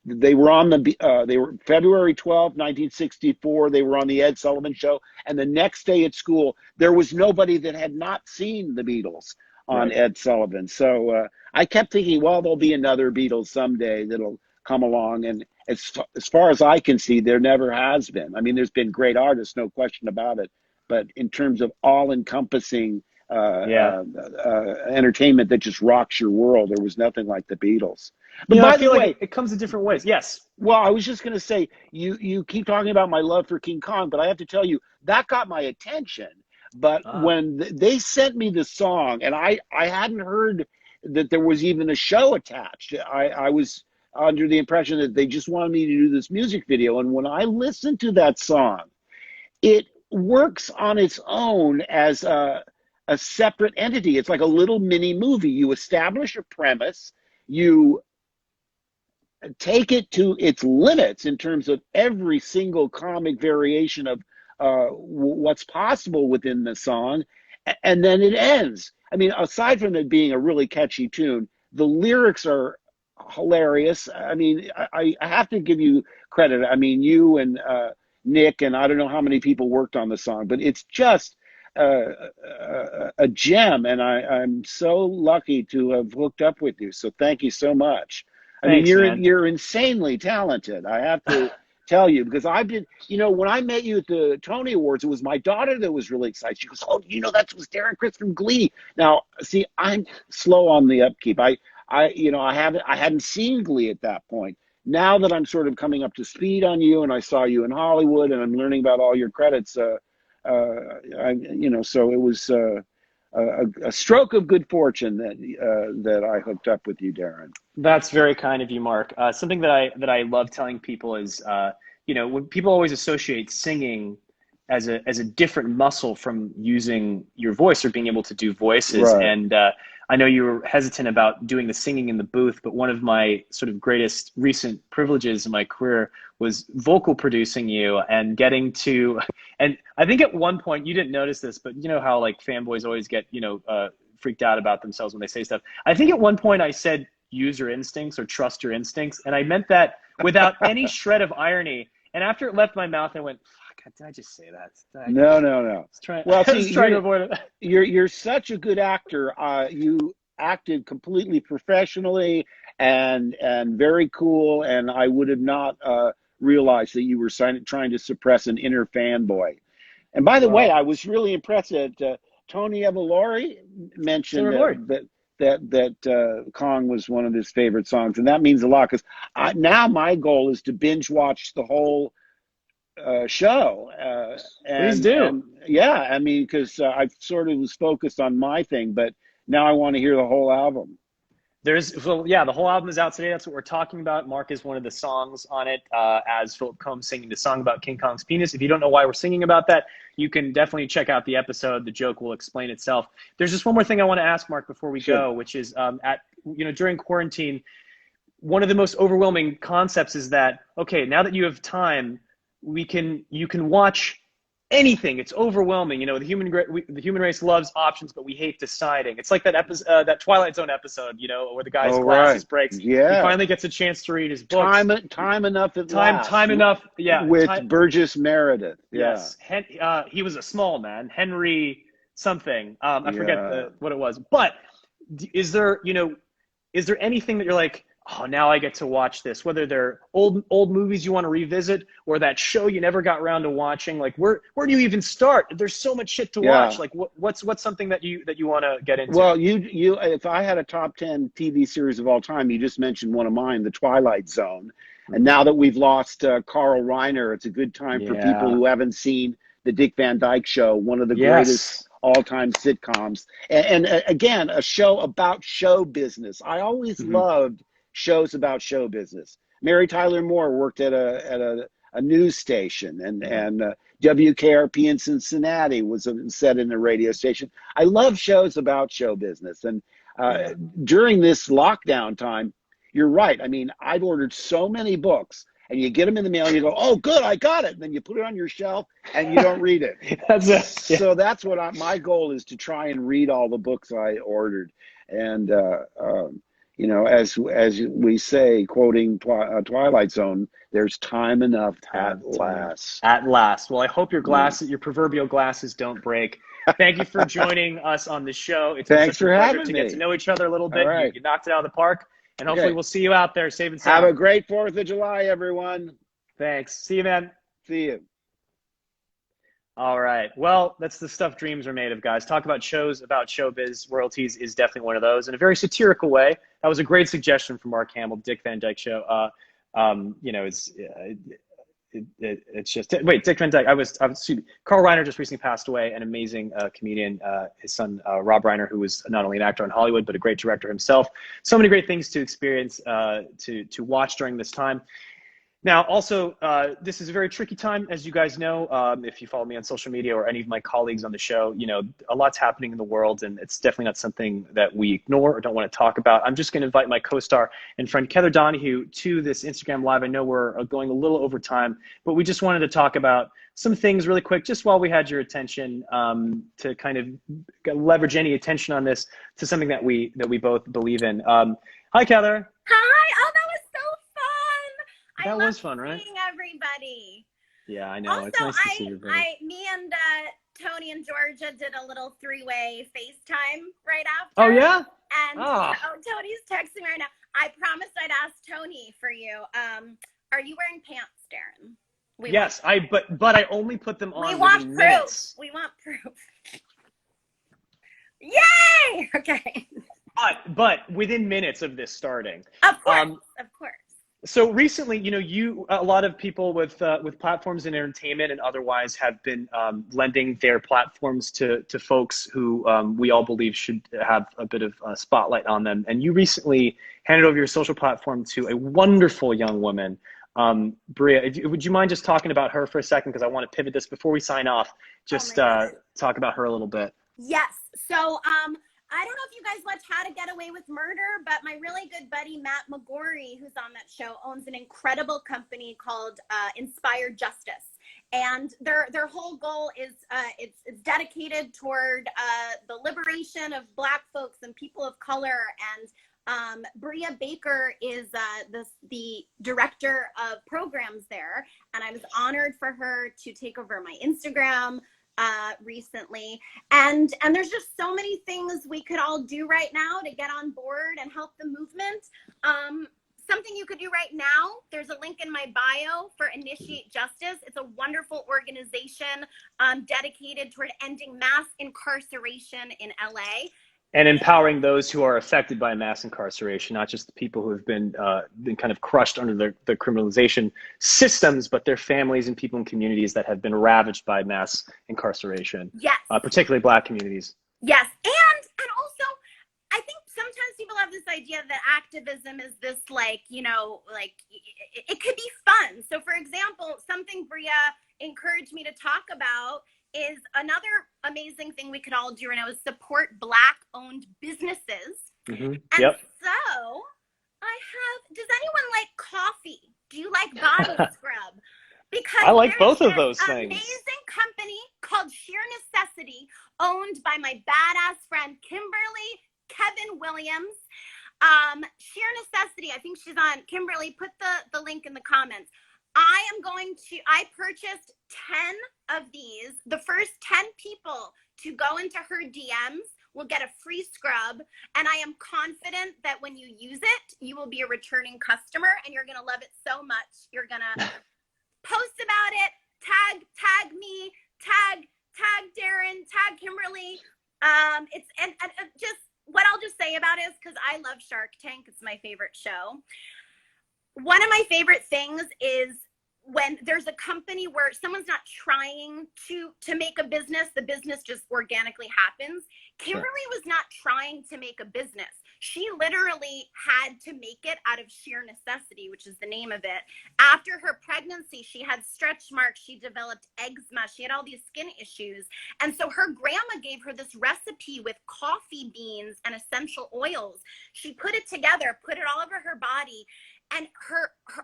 Speaker 11: they were on they were February 12th, 1964. They were on the Ed Sullivan Show. And the next day at school, there was nobody that had not seen the Beatles on Ed Sullivan. So I kept thinking, well, there'll be another Beatles someday that'll come along. And as far as I can see, there never has been. I mean, there's been great artists, no question about it. But in terms of all-encompassing entertainment that just rocks your world, there was nothing like the Beatles. But by the way,
Speaker 1: it comes in different ways. Yes.
Speaker 11: Well, I was just going to say, you keep talking about my love for King Kong, but I have to tell you, that got my attention. But when they sent me the song, and I hadn't heard that there was even a show attached. I was under the impression that they just wanted me to do this music video. And when I listened to that song, it works on its own as a separate entity. It's like a little mini movie. You establish a premise, you take it to its limits in terms of every single comic variation of what's possible within the song, and then it ends. I mean, aside from it being a really catchy tune, the lyrics are hilarious. I mean, I have to give you credit. I mean, you and Nick and I don't know how many people worked on the song, but it's just a gem, and I'm so lucky to have hooked up with you. So thank you so much.
Speaker 1: Thanks,
Speaker 11: I mean,
Speaker 1: man.
Speaker 11: you're insanely talented. I have to tell you, because I've been, you know, when I met you at the Tony Awards, it was my daughter that was really excited. She goes, "Oh, you know, that was Darren Criss from Glee." Now, see, I'm slow on the upkeep. I hadn't seen Glee at that point. Now that I'm sort of coming up to speed on you, and I saw you in Hollywood, and I'm learning about all your credits, so it was a stroke of good fortune that I hooked up with you, Darren.
Speaker 1: That's very kind of you, Mark. Something that I love telling people is, when people always associate singing as a different muscle from using your voice or being able to do voices,
Speaker 11: Right.
Speaker 1: and I know you were hesitant about doing the singing in the booth, but one of my sort of greatest recent privileges in my career was vocal producing you and getting to, and I think at one point you didn't notice this, but you know how like fanboys always get, freaked out about themselves when they say stuff. I think at one point I said, use your instincts or trust your instincts. And I meant that without any shred of irony. And after it left my mouth, I went, fuck, did I just say that?
Speaker 11: No. Well,
Speaker 1: I was trying to avoid it.
Speaker 11: You're such a good actor. You acted completely professionally and very cool. And I would have not realized that you were trying to suppress an inner fanboy. And by the way, I was really impressed that Tony Revolori mentioned that Kong was one of his favorite songs, and that means a lot because now my goal is to binge watch the whole show.
Speaker 1: Please do.
Speaker 11: I mean, because I sort of was focused on my thing, but now I want to hear the whole album.
Speaker 1: The whole album is out today. That's what we're talking about. Mark is one of the songs on it, as Philip Combs singing the song about King Kong's penis. If you don't know why we're singing about that, you can definitely check out the episode. The joke will explain itself. There's just one more thing I want to ask Mark before we go, which is during quarantine, one of the most overwhelming concepts is that, okay, now that you have time, you can watch anything. It's overwhelming. The human race loves options, but we hate deciding. It's like that episode, that Twilight Zone episode, where the guy's glasses breaks.
Speaker 11: Yeah.
Speaker 1: He finally gets a chance to read his books.
Speaker 11: Time enough at last.
Speaker 1: Time enough. Yeah.
Speaker 11: With Burgess Meredith.
Speaker 1: Yes. He was a small man, Henry something. I forget what it was. But is there anything that you're like, oh, now I get to watch this, whether they're old movies you want to revisit or that show you never got around to watching? Like, where do you even start? There's so much shit to watch. Like, what's something that you want to get into?
Speaker 11: Well, you if I had a top 10 TV series of all time, you just mentioned one of mine, The Twilight Zone. And now that we've lost Carl Reiner, it's a good time for people who haven't seen The Dick Van Dyke Show, one of the greatest all-time sitcoms. And again, a show about show business. I always loved shows about show business. Mary Tyler Moore worked at a news station, and WKRP in Cincinnati was set in a radio station. I love shows about show business. And during this lockdown time, you're right. I mean, I've ordered so many books, and you get them in the mail and you go, oh, good, I got it. And then you put it on your shelf and you don't read it. So that's what my goal is, to try and read all the books I ordered. And, as we say, quoting Twilight Zone, there's time enough at last.
Speaker 1: At last. Well, I hope your proverbial glasses don't break. Thank you for joining us on the show. It's
Speaker 11: Thanks for having me.
Speaker 1: To get to know each other a little bit. Right. You knocked it out of the park, and hopefully we'll see you out there safe and sound.
Speaker 11: Have a great 4th of July, everyone.
Speaker 1: Thanks. See you, man.
Speaker 11: See you.
Speaker 1: All right. Well, that's the stuff dreams are made of, guys. Talk about shows about showbiz. Royalties is definitely one of those in a very satirical way. That was a great suggestion from Mark Hamill, Dick Van Dyke Show. It's just Dick Van Dyke. Carl Reiner just recently passed away, an amazing comedian. His son Rob Reiner, who was not only an actor in Hollywood but a great director himself. So many great things to experience, to watch during this time. Now, also, this is a very tricky time, as you guys know. If you follow me on social media or any of my colleagues on the show, a lot's happening in the world, and it's definitely not something that we ignore or don't want to talk about. I'm just going to invite my co-star and friend Kether Donohue to this Instagram Live. I know we're going a little over time, but we just wanted to talk about some things really quick, just while we had your attention, to kind of leverage any attention on this to something that we both believe in. Hi, Kether.
Speaker 2: Hi. Oh, that was so fun.
Speaker 1: That was fun, right?
Speaker 2: Seeing everybody.
Speaker 1: Yeah, I know.
Speaker 2: Also,
Speaker 1: it's nice to see everybody.
Speaker 2: Me and Tony and Georgia did a little 3-way FaceTime right after.
Speaker 1: Oh, yeah?
Speaker 2: And Tony's texting me right now. I promised I'd ask Tony for you. Are you wearing pants, Darren?
Speaker 1: Yes, but I only put them on.
Speaker 2: We want proof.
Speaker 1: Minutes.
Speaker 2: We want proof. Yay! Okay.
Speaker 1: But within minutes of this starting.
Speaker 2: Of course. Of course.
Speaker 1: So recently, a lot of people with platforms in entertainment and otherwise have been lending their platforms to folks who we all believe should have a bit of a spotlight on them. And you recently handed over your social platform to a wonderful young woman, Bria. Would you mind just talking about her for a second? Because I want to pivot this before we sign off. Just talk about her a little bit.
Speaker 2: Yes. So I don't know if you guys watch How to Get Away with Murder, but my really good buddy Matt McGorry, who's on that show, owns an incredible company called Inspired Justice. And their whole goal is it's dedicated toward the liberation of Black folks and people of color. And Bria Baker is the director of programs there. And I was honored for her to take over my Instagram recently. And there's just so many things we could all do right now to get on board and help the movement. Something you could do right now, there's a link in my bio for Initiate Justice. It's a wonderful organization dedicated toward ending mass incarceration in LA.
Speaker 1: And empowering those who are affected by mass incarceration, not just the people who have been kind of crushed under the criminalization systems, but their families and people in communities that have been ravaged by mass incarceration.
Speaker 2: Yes.
Speaker 1: Particularly Black communities.
Speaker 2: Yes. And also, I think sometimes people have this idea that activism is this it could be fun. So for example, something Bria encouraged me to talk about is another amazing thing we could all do right now is support Black-owned businesses.
Speaker 1: Mm-hmm.
Speaker 2: And
Speaker 1: yep.
Speaker 2: so does anyone like coffee? Do you like body scrub? Because
Speaker 1: I like both of those things.
Speaker 2: Amazing company called Sheer Necessity, owned by my badass friend Kimberly Kevin Williams. Sheer Necessity, I think she's on. Kimberly, put the link in the comments. I purchased 10 of these. The first 10 people to go into her DMs will get a free scrub. And I am confident that when you use it, you will be a returning customer and you're going to love it so much. You're going to post about it, tag me, tag Darren, tag Kimberly. Just what I'll just say about it is because I love Shark Tank. It's my favorite show. One of my favorite things is when there's a company where someone's not trying to make a business, the business just organically happens. Kimberly was not trying to make a business. She literally had to make it out of sheer necessity, which is the name of it. After her pregnancy, she had stretch marks. She developed eczema. She had all these skin issues. And so her grandma gave her this recipe with coffee beans and essential oils. She put it together, put it all over her body. And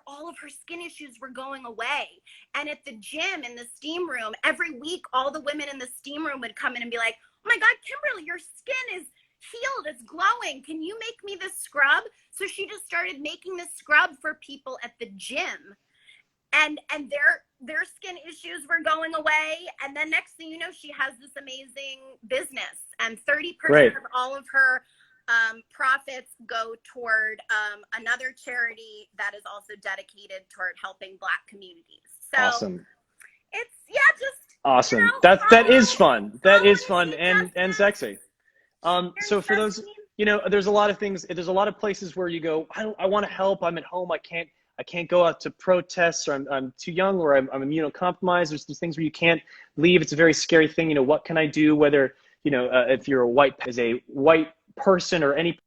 Speaker 2: all of her skin issues were going away. And at the gym, in the steam room, every week, all the women in the steam room would come in and be like, oh my God, Kimberly, your skin is healed, it's glowing. Can you make me this scrub? So she just started making this scrub for people at the gym. And their skin issues were going away. And then next thing you know, she has this amazing business. And 30% of all of her profits go toward another charity that is also dedicated toward helping Black communities. So
Speaker 1: awesome.
Speaker 2: It's just
Speaker 1: awesome.
Speaker 2: You know,
Speaker 1: that is fun. That is fun and sexy. So for those, there's a lot of things. There's a lot of places where you go, I want to help. I'm at home. I can't go out to protests, or I'm too young, or I'm immunocompromised. There's these things where you can't leave. It's a very scary thing. What can I do? Whether if you're a white person or any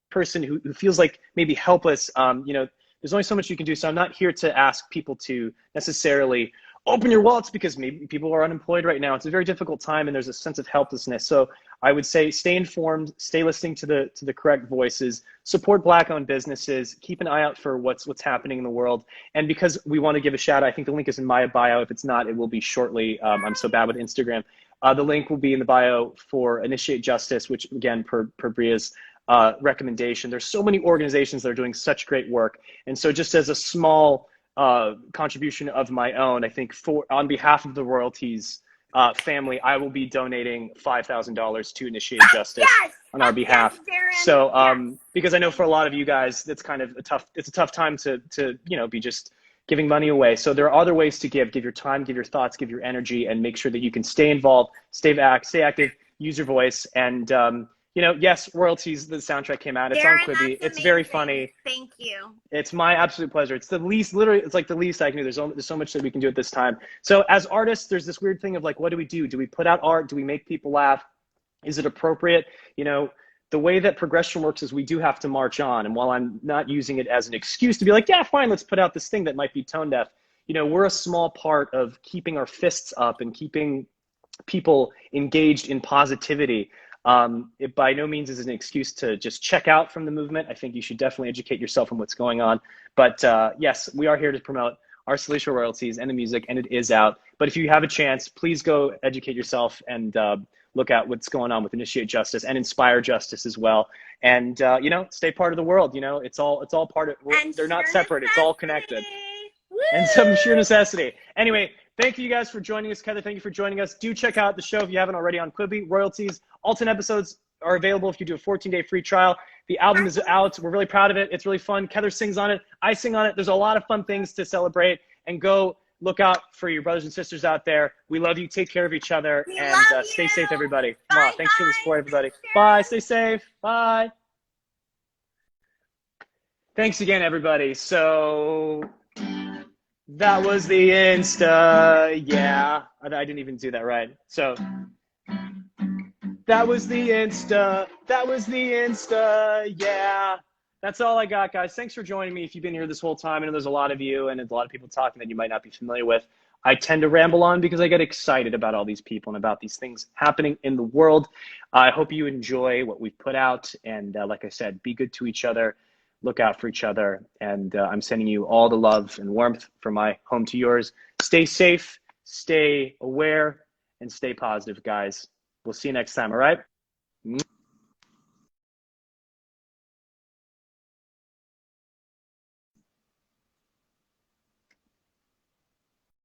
Speaker 1: person who feels like maybe helpless, there's only so much you can do. So I'm not here to ask people to necessarily open your wallets, because maybe people are unemployed right now. It's a very difficult time and there's a sense of helplessness. So I would say stay informed, stay listening to the correct voices, support Black-owned businesses, keep an eye out for what's happening in the world. And because we want to give a shout out, I think the link is in my bio. If it's not, it will be shortly. I'm so bad with Instagram. The link will be in the bio for Initiate Justice, which again, per Bria's recommendation. There's so many organizations that are doing such great work. And so just as a small contribution of my own, I think on behalf of the Royalties family, I will be donating $5,000 to Initiate Justice on our behalf. So because I know for a lot of you guys, it's kind of a tough time to be just giving money away. So there are other ways to give your time, give your thoughts, give your energy, and make sure that you can stay involved, stay active, use your voice. And yes, Royalties, the soundtrack came out. It's
Speaker 2: Darren,
Speaker 1: on Quibi. It's very funny.
Speaker 2: Thank you.
Speaker 1: It's my absolute pleasure. It's like the least I can do. There's so much that we can do at this time. So as artists, there's this weird thing of like, what do we do? Do we put out art? Do we make people laugh? Is it appropriate? The way that progression works is we do have to march on. And while I'm not using it as an excuse to be like, yeah, fine, let's put out this thing that might be tone deaf, we're a small part of keeping our fists up and keeping people engaged in positivity. It by no means is an excuse to just check out from the movement. I think you should definitely educate yourself on what's going on. But yes, we are here to promote our Celestial Royalties and the music, and it is out. But if you have a chance, please go educate yourself and look at what's going on with Initiate Justice and Inspire Justice as well. And you know, stay part of the world. You know, it's all part of. They're not separate. It's all connected.
Speaker 2: Woo!
Speaker 1: And some sheer necessity. Anyway, thank you guys for joining us, Kether. Thank you for joining us. Do check out the show if you haven't already on Quibi. Royalties. All 10 episodes are available if you do a 14-day free trial. The album is out. We're really proud of it. It's really fun. Kether sings on it. I sing on it. There's a lot of fun things to celebrate. And go look out for your brothers and sisters out there. We love you. Take care of each other. And stay safe, everybody.
Speaker 2: Bye,
Speaker 1: thanks for the support, everybody. Bye. Stay safe. Bye. Thanks again, everybody. So that was the Insta. Yeah. I didn't even do that right. So that was the Insta. That was the Insta. Yeah. That's all I got, guys. Thanks for joining me. If you've been here this whole time, I know there's a lot of you and a lot of people talking that you might not be familiar with. I tend to ramble on because I get excited about all these people and about these things happening in the world. I hope you enjoy what we've put out. And like I said, be good to each other. Look out for each other. And I'm sending you all the love and warmth from my home to yours. Stay safe, stay aware, and stay positive, guys. We'll see you next time, all right?